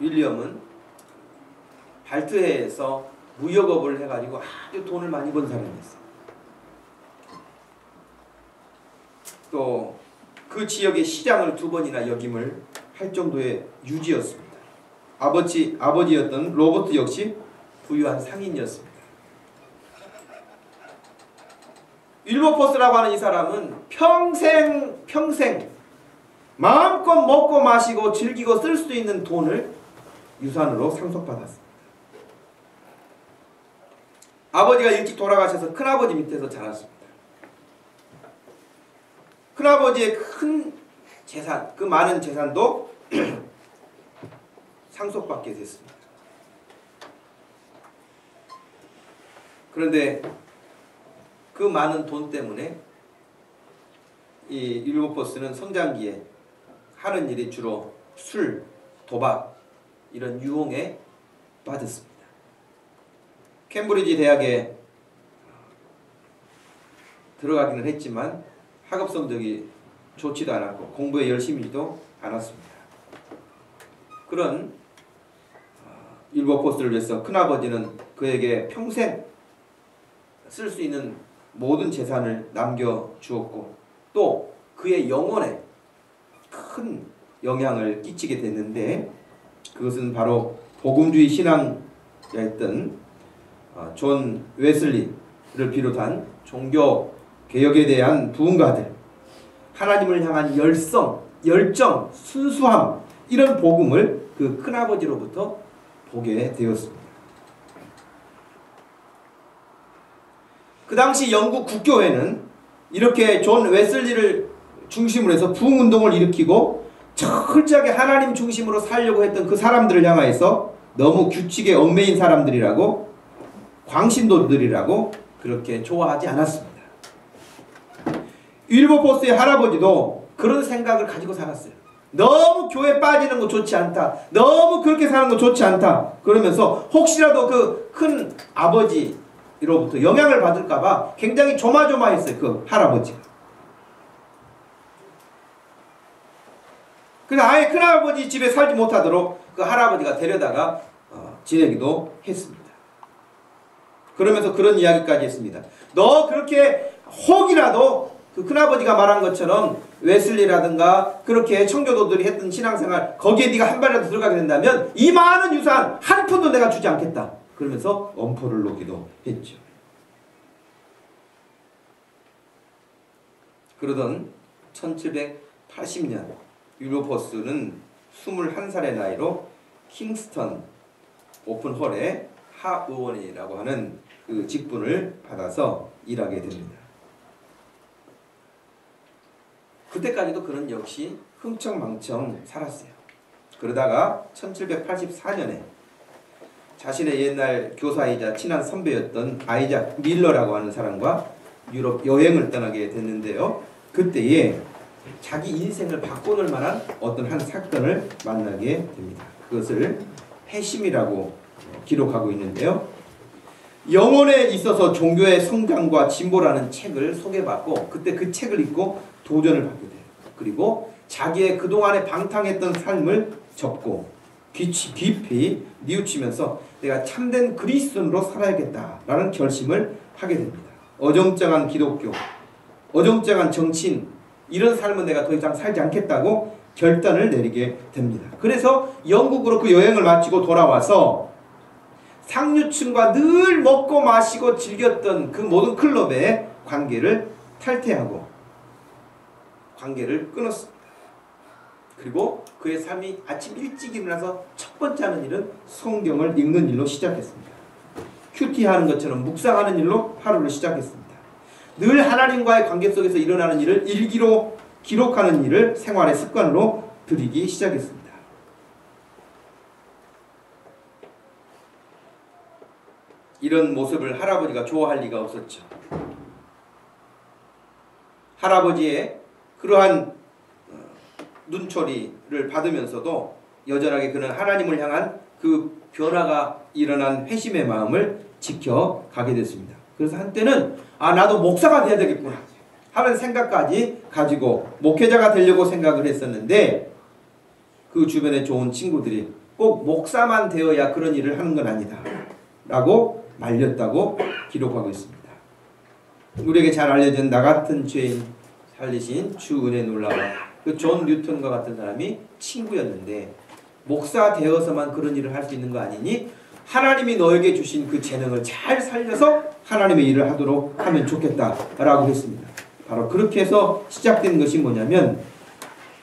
윌리엄은 발트해에서 무역업을 해가지고 아주 돈을 많이 번 사람이었어요. 또 그 지역의 시장을 2번이나 역임을 할 정도의 유지였습니다. 아버지였던 로버트 역시 부유한 상인이었습니다. 윌버포스라고 하는 이 사람은 평생 마음껏 먹고 마시고 즐기고 쓸 수 있는 돈을 유산으로 상속받았습니다. 아버지가 일찍 돌아가셔서 큰아버지 밑에서 자랐습니다. 큰아버지의 큰 재산, 그 많은 재산도 상속받게 됐습니다. 그런데 그 많은 돈 때문에 이 윌버포스는 성장기에 하는 일이 주로 술, 도박 이런 유혹에 빠졌습니다. 캠브리지 대학에 들어가기는 했지만 학업 성적이 좋지도 않았고 공부에 열심히도 않았습니다. 그런 윌버포스를 위해서 큰아버지는 그에게 평생 쓸 수 있는 모든 재산을 남겨주었고 또 그의 영혼에 큰 영향을 끼치게 됐는데 그것은 바로 복음주의 신앙자였던 존 웨슬리를 비롯한 종교 개혁에 대한 부흥가들, 하나님을 향한 열정, 순수함 이런 복음을 그 큰아버지로부터 보게 되었습니다. 그 당시 영국 국교회는 이렇게 존 웨슬리를 중심으로 해서 부흥운동을 일으키고 철저하게 하나님 중심으로 살려고 했던 그 사람들을 향하여서 너무 규칙에 얽매인 사람들이라고 광신도들이라고 그렇게 좋아하지 않았습니다. 윌버포스의 할아버지도 그런 생각을 가지고 살았어요. 너무 교회 빠지는 거 좋지 않다. 너무 그렇게 사는 거 좋지 않다. 그러면서 혹시라도 그 큰 아버지로부터 영향을 받을까봐 굉장히 조마조마했어요. 그 할아버지가. 그래서 아예 큰아버지 집에 살지 못하도록 그 할아버지가 데려다가 지내기도 했습니다. 그러면서 그런 이야기까지 했습니다. 너 그렇게 혹이라도 그 큰아버지가 말한 것처럼 웨슬리라든가 그렇게 청교도들이 했던 신앙생활 거기에 네가 한 발이라도 들어가게 된다면 이 많은 유산 한 푼도 내가 주지 않겠다. 그러면서 엄포를 놓기도 했죠. 그러던 1780년 윌버포스는 21살의 나이로 킹스턴 오픈홀의 하의원이라고 하는 그 직분을 받아서 일하게 됩니다. 그때까지도 그는 역시 흥청망청 살았어요. 그러다가 1784년에 자신의 옛날 교사이자 친한 선배였던 아이작 밀러라고 하는 사람과 유럽 여행을 떠나게 됐는데요. 그때에 자기 인생을 바꿔놓을 만한 어떤 한 사건을 만나게 됩니다. 그것을 회심이라고 기록하고 있는데요. 영혼에 있어서 종교의 성장과 진보라는 책을 소개받고 그때 그 책을 읽고 도전을 받게 돼요. 그리고 자기의 그동안에 방탕했던 삶을 접고 깊이 뉘우치면서 내가 참된 그리스도인으로 살아야겠다라는 결심을 하게 됩니다. 어정쩡한 기독교, 어정쩡한 정치인 이런 삶은 내가 더 이상 살지 않겠다고 결단을 내리게 됩니다. 그래서 영국으로 그 여행을 마치고 돌아와서 상류층과 늘 먹고 마시고 즐겼던 그 모든 클럽의 관계를 탈퇴하고 관계를 끊었습니다. 그리고 그의 삶이 아침 일찍 일어나서 첫 번째 하는 일은 성경을 읽는 일로 시작했습니다. 큐티하는 것처럼 묵상하는 일로 하루를 시작했습니다. 늘 하나님과의 관계 속에서 일어나는 일을 일기로 기록하는 일을 생활의 습관으로 들이기 시작했습니다. 이런 모습을 할아버지가 좋아할 리가 없었죠. 할아버지의 그러한 눈초리를 받으면서도 여전하게 그는 하나님을 향한 그 변화가 일어난 회심의 마음을 지켜가게 됐습니다. 그래서 한때는 나도 목사가 돼야 되겠구나 하는 생각까지 가지고 목회자가 되려고 생각을 했었는데 그 주변에 좋은 친구들이 꼭 목사만 되어야 그런 일을 하는 건 아니다 라고 말렸다고 기록하고 있습니다. 우리에게 잘 알려진 나 같은 죄인 살리신 주 은혜 놀라워 그 존 뉴턴과 같은 사람이 친구였는데 목사 되어서만 그런 일을 할 수 있는 거 아니니 하나님이 너에게 주신 그 재능을 잘 살려서 하나님의 일을 하도록 하면 좋겠다라고 했습니다. 바로 그렇게 해서 시작된 것이 뭐냐면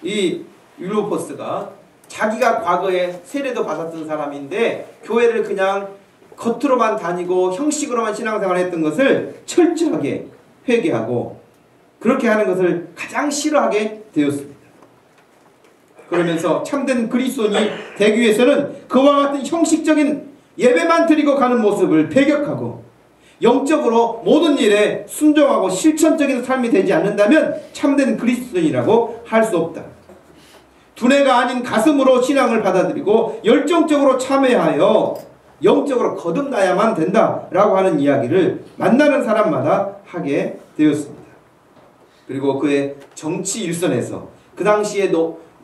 이 윌버포스가 자기가 과거에 세례도 받았던 사람인데 교회를 그냥 겉으로만 다니고 형식으로만 신앙생활을 했던 것을 철저하게 회개하고 그렇게 하는 것을 가장 싫어하게 되었습니다. 그러면서 참된 그리스도인이 되기 위해서는 그와 같은 형식적인 예배만 드리고 가는 모습을 배격하고 영적으로 모든 일에 순종하고 실천적인 삶이 되지 않는다면 참된 그리스도인이라고 할 수 없다. 두뇌가 아닌 가슴으로 신앙을 받아들이고 열정적으로 참여하여 영적으로 거듭나야만 된다라고 하는 이야기를 만나는 사람마다 하게 되었습니다. 그리고 그의 정치 일선에서 그 당시에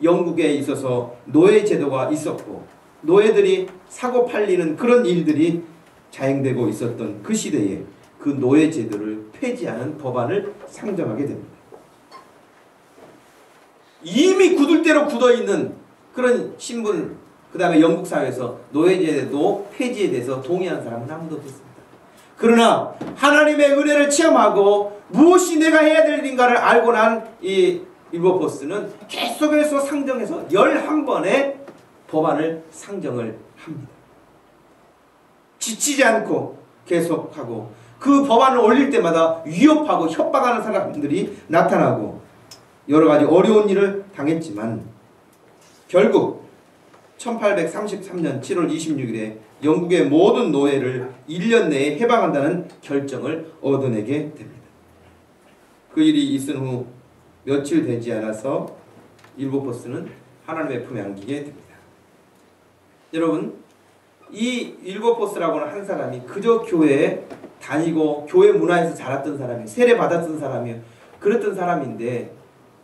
영국에 있어서 노예 제도가 있었고 노예들이 사고 팔리는 그런 일들이 자행되고 있었던 그 시대에 그 노예 제도를 폐지하는 법안을 상정하게 됩니다. 이미 굳을 대로 굳어있는 그런 신분 그 다음에 영국 사회에서 노예 제도 폐지에 대해서 동의하는 사람은 아무도 없었습니다. 그러나 하나님의 은혜를 체험하고 무엇이 내가 해야 될 일인가를 알고 난 이 윌버포스는 계속해서 상정해서 11번의 법안을 상정을 합니다. 지치지 않고 계속하고 그 법안을 올릴 때마다 위협하고 협박하는 사람들이 나타나고 여러 가지 어려운 일을 당했지만 결국 1833년 7월 26일에 영국의 모든 노예를 1년 내에 해방한다는 결정을 얻어내게 됩니다. 그 일이 있은 후 며칠 되지 않아서 윌버포스는 하나님의 품에 안기게 됩니다. 여러분, 이 윌버포스라고는 한 사람이 그저 교회에 다니고 교회 문화에서 자랐던 사람이에요. 세례 받았던 사람이에요. 그랬던 사람인데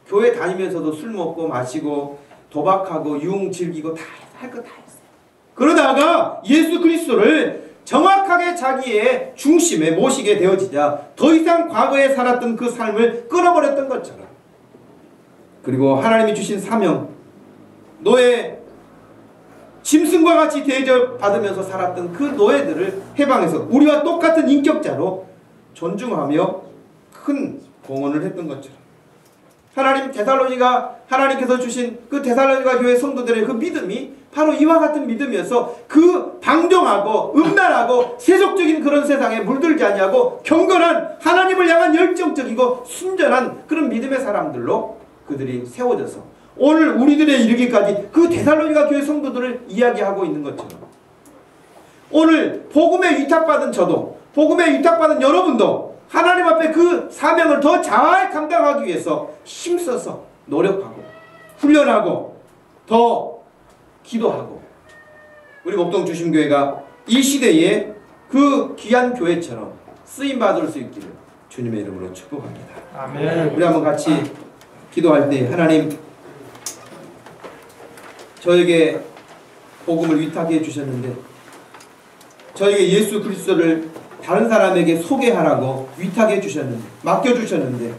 교회 다니면서도 술 먹고 마시고 도박하고 유흥 즐기고 다 할 거 다 했어요. 그러다가 예수 그리스도를 정확하게 자기의 중심에 모시게 되어지자 더 이상 과거에 살았던 그 삶을 끊어버렸던 것처럼, 그리고 하나님이 주신 사명, 노예 짐승과 같이 대접받으면서 살았던 그 노예들을 해방해서 우리와 똑같은 인격자로 존중하며 큰 공헌을 했던 것처럼, 하나님께서 주신 그 데살로니가 교회 성도들의 그 믿음이 바로 이와 같은 믿음이어서 그 방종하고 음란하고 세속적인 그런 세상에 물들지 아니하고 경건한 하나님을 향한 열정적이고 순전한 그런 믿음의 사람들로 그들이 세워져서 오늘 우리들에 이르기까지 그 데살로니가 교회 성도들을 이야기하고 있는 것처럼, 오늘 복음에 위탁받은 저도, 복음에 위탁받은 여러분도 하나님 앞에 그 사명을 더 잘 감당하기 위해서 힘써서 노력하고 훈련하고 더 기도하고, 우리 목동 주심교회가 이 시대에 그 귀한 교회처럼 쓰임받을 수 있기를 주님의 이름으로 축복합니다. 아멘. 우리 한번 같이 기도할 때, 하나님, 저에게 복음을 위탁해 주셨는데, 저에게 예수 그리스도를 다른 사람에게 소개하라고 위탁해 주셨는데, 맡겨주셨는데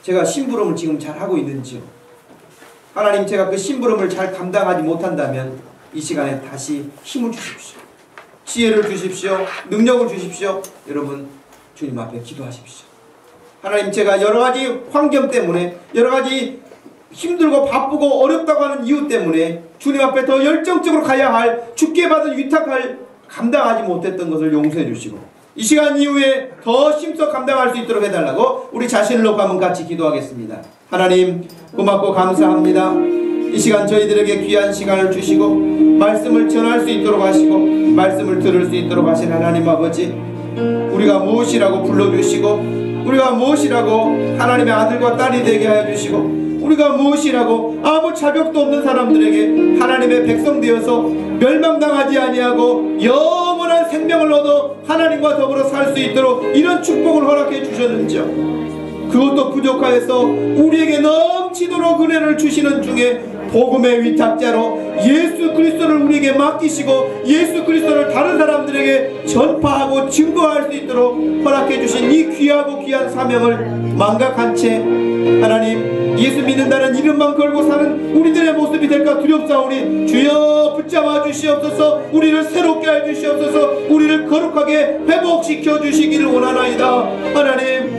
제가 심부름을 지금 잘하고 있는지요? 하나님, 제가 그 심부름을 잘 감당하지 못한다면 이 시간에 다시 힘을 주십시오. 지혜를 주십시오. 능력을 주십시오. 여러분, 주님 앞에 기도하십시오. 하나님, 제가 여러가지 환경 때문에, 여러가지 힘들고 바쁘고 어렵다고 하는 이유 때문에 주님 앞에 더 열정적으로 가야 할, 주께 받은 위탁을 감당하지 못했던 것을 용서해 주시고, 이 시간 이후에 더 힘써 감당할 수 있도록 해달라고 우리 자신을 놓고 한번 같이 기도하겠습니다. 하나님, 고맙고 감사합니다. 이 시간 저희들에게 귀한 시간을 주시고 말씀을 전할 수 있도록 하시고 말씀을 들을 수 있도록 하신 하나님 아버지, 우리가 무엇이라고 불러주시고 우리가 무엇이라고 하나님의 아들과 딸이 되게 하여 주시고 우리가 무엇이라고 아무 자격도 없는 사람들에게 하나님의 백성 되어서 멸망당하지 아니하고 영원한 생명을 얻어 하나님과 더불어 살 수 있도록 이런 축복을 허락해 주셨는지요. 그것도 부족하여서 우리에게 넘치도록 은혜를 주시는 중에 복음의 위탁자로 예수 그리스도를 우리에게 맡기시고 예수 그리스도를 다른 사람들에게 전파하고 증거할 수 있도록 허락해 주신 이 귀하고 귀한 사명을 망각한 채 하나님, 예수 믿는다는 이름만 걸고 사는 우리들의 모습이 될까 두렵사오니 주여 붙잡아 주시옵소서. 우리를 새롭게 해 주시옵소서. 우리를 거룩하게 회복시켜 주시기를 원하나이다. 하나님,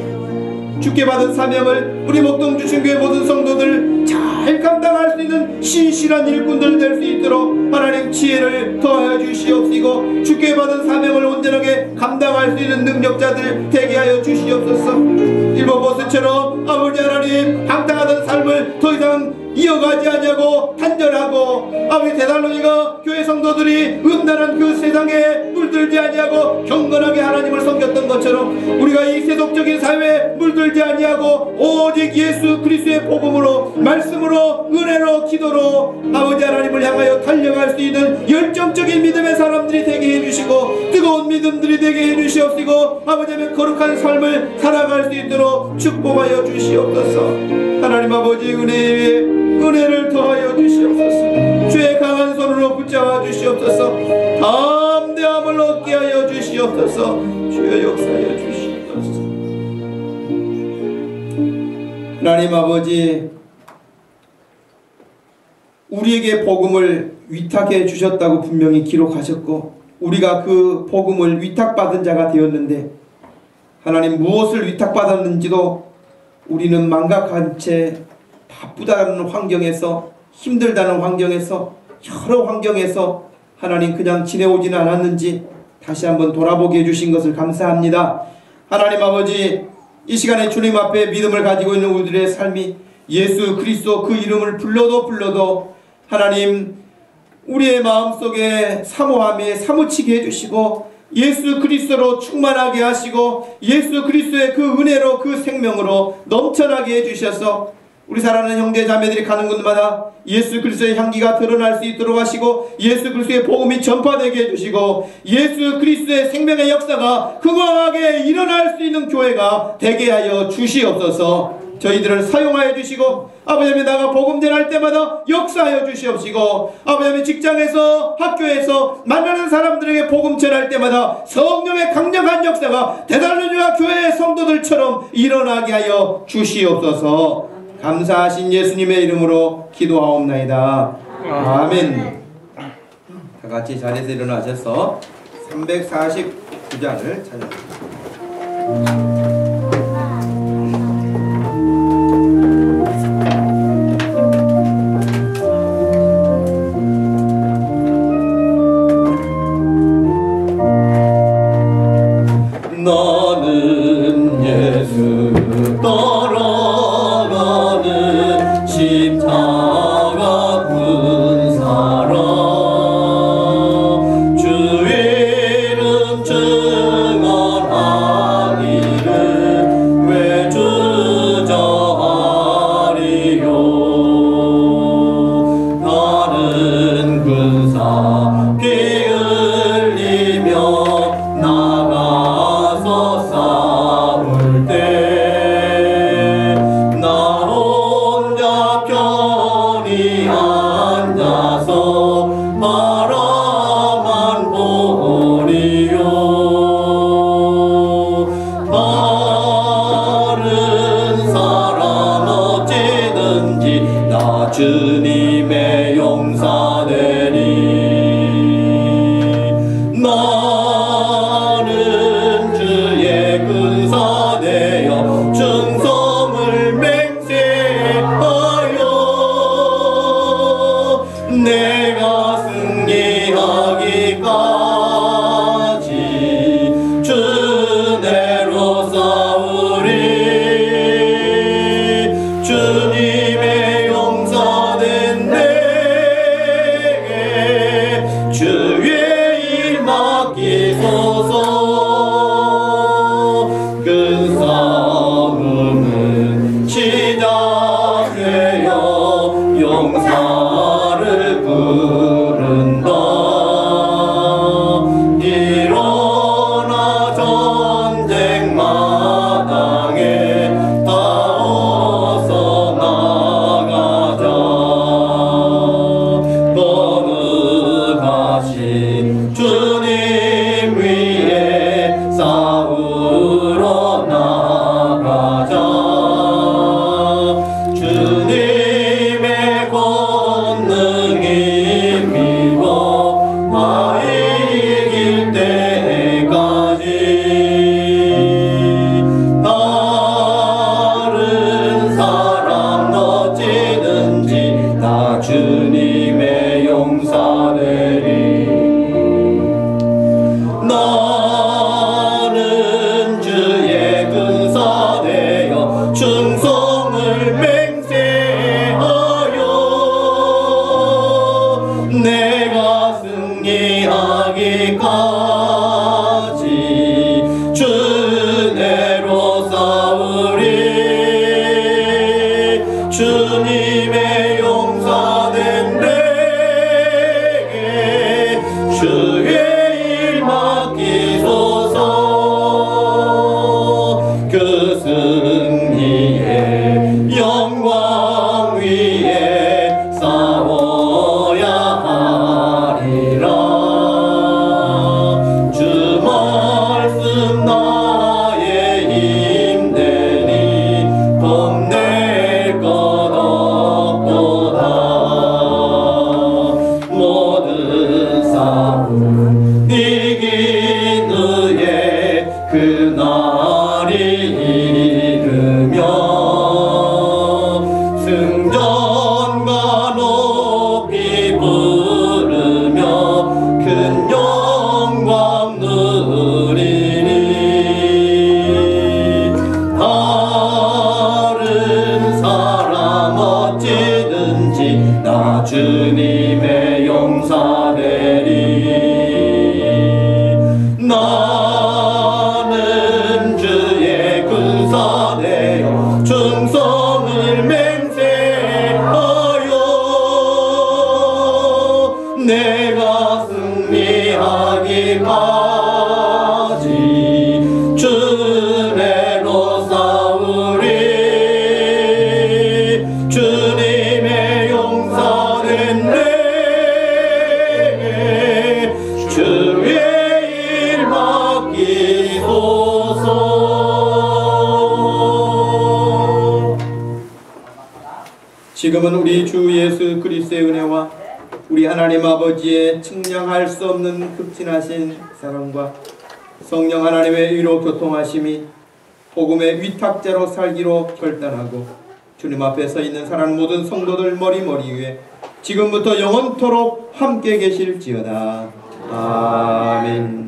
주께 받은 사명을 우리 목동 주심교회 모든 성도들 잘 감당할 수 있는 신실한 일꾼들 될 수 있도록 하나님 지혜를 더하여 주시옵시고 주께 받은 사명을 온전하게 감당할 수 있는 능력자들 되게 하여 주시옵소서. 윌버포스처럼 아버지 하나님, 당당하던 삶을 더 이상 이어가지 아니하고 단절하고, 아버지 데살로니가 교회 성도들이 음란한 그 세상에 물들지 아니하고 경건하게 하나님을 섬겼던 것처럼 우리가 이 세속적인 사회에 물들지 아니하고 오직 예수 그리스도의 복음으로, 말씀으로, 은혜로, 기도로 아버지 하나님을 향하여 달려갈 수 있는 열정적인 믿음의 사람들이 되게 해주시고 뜨거운 믿음들이 되게 해주시옵시고 아버지 하나님 거룩한 삶을 살아갈 수 있도록 축복하여 주시옵소서. 하나님 아버지 은혜에 은혜를 더하여 주시옵소서. 주의 강한 손으로 붙잡아 주시옵소서. 담대함을 얻게 하여 주시옵소서. 주여 역사하여 주시옵소서. 하나님 아버지, 우리에게 복음을 위탁해 주셨다고 분명히 기록하셨고 우리가 그 복음을 위탁받은 자가 되었는데 하나님, 무엇을 위탁받았는지도 우리는 망각한 채 바쁘다는 환경에서, 힘들다는 환경에서, 여러 환경에서 하나님 그냥 지내오지는 않았는지 다시 한번 돌아보게 해주신 것을 감사합니다. 하나님 아버지, 이 시간에 주님 앞에 믿음을 가지고 있는 우리들의 삶이 예수 그리스도 그 이름을 불러도 하나님 우리의 마음속에 사모함에 사무치게 해주시고 예수 그리스도로 충만하게 하시고 예수 그리스도의 그 은혜로 그 생명으로 넘쳐나게 해주셔서 우리 사랑하는 형제 자매들이 가는 곳마다 예수 그리스도의 향기가 드러날 수 있도록 하시고 예수 그리스도의 복음이 전파되게 해주시고 예수 그리스도의 생명의 역사가 흥황하게 일어날 수 있는 교회가 되게 하여 주시옵소서. 저희들을 사용하여 주시고 아버지 나가 복음 전할 때마다 역사하여 주시옵시고 아버지 직장에서 학교에서 만나는 사람들에게 복음 전할 때마다 성령의 강력한 역사가 데살로니가 교회의 성도들처럼 일어나게 하여 주시옵소서. 감사하신 예수님의 이름으로 기도하옵나이다. 아멘. 다 같이 자리에서 일어나셔서 349장을 찾아봅니다. 나는 예수 따라가는 십자가 군 사람 주 이름 증언하기를 왜 주저하리요. 나는 군사 피 흘리며 나가서 싸울 때 나 혼자 편히 앉아서 바라만 보리요. 다른 사람 어찌든지 나 주님의 용사되리. 나는 주의 군사 되어 충성을 맹세하여 내가 승리하기까지 주 은혜로 싸우리. 주님의 용사된 내게 주의 일 맡기소서. 그 싸움은 시작되어 용사를 부른다. 일어나 전쟁 마당에 다 어서 나가자. 거룩하신 주님 위에 싸우러 나가자. 주님의 권능이 믿어 나 이길 때까지. 다른 사람 어찌든지 나 주님의 용사되리. 나는 주의 군사 되어 충성을 맹세하여 내가 승리하기까지 주 은혜로 싸우리. 주님의 용사된 내게 주의 일 맡기소서. 그 승리의 영광 위에 싸워야 하리라. 주 말씀 나의 힘되니 겁낼 것 없도다. 모든 싸움 이긴 후에 그날이 이르며 승전가 높이 부르며 큰 영광 누리니. 다른 사람 어찌든지 나 주님의 용사되리. 나 주옵소서. 지금은 우리 주 예수 그리스도의 은혜와 우리 하나님 아버지의 측량할 수 없는 극진하신 사랑과 성령 하나님의 위로 교통하심이 복음의 위탁자로 살기로 결단하고 주님 앞에 서 있는 사랑하는 모든 성도들 머리 위에 지금부터 영원토록 함께 계실지어다. 아멘.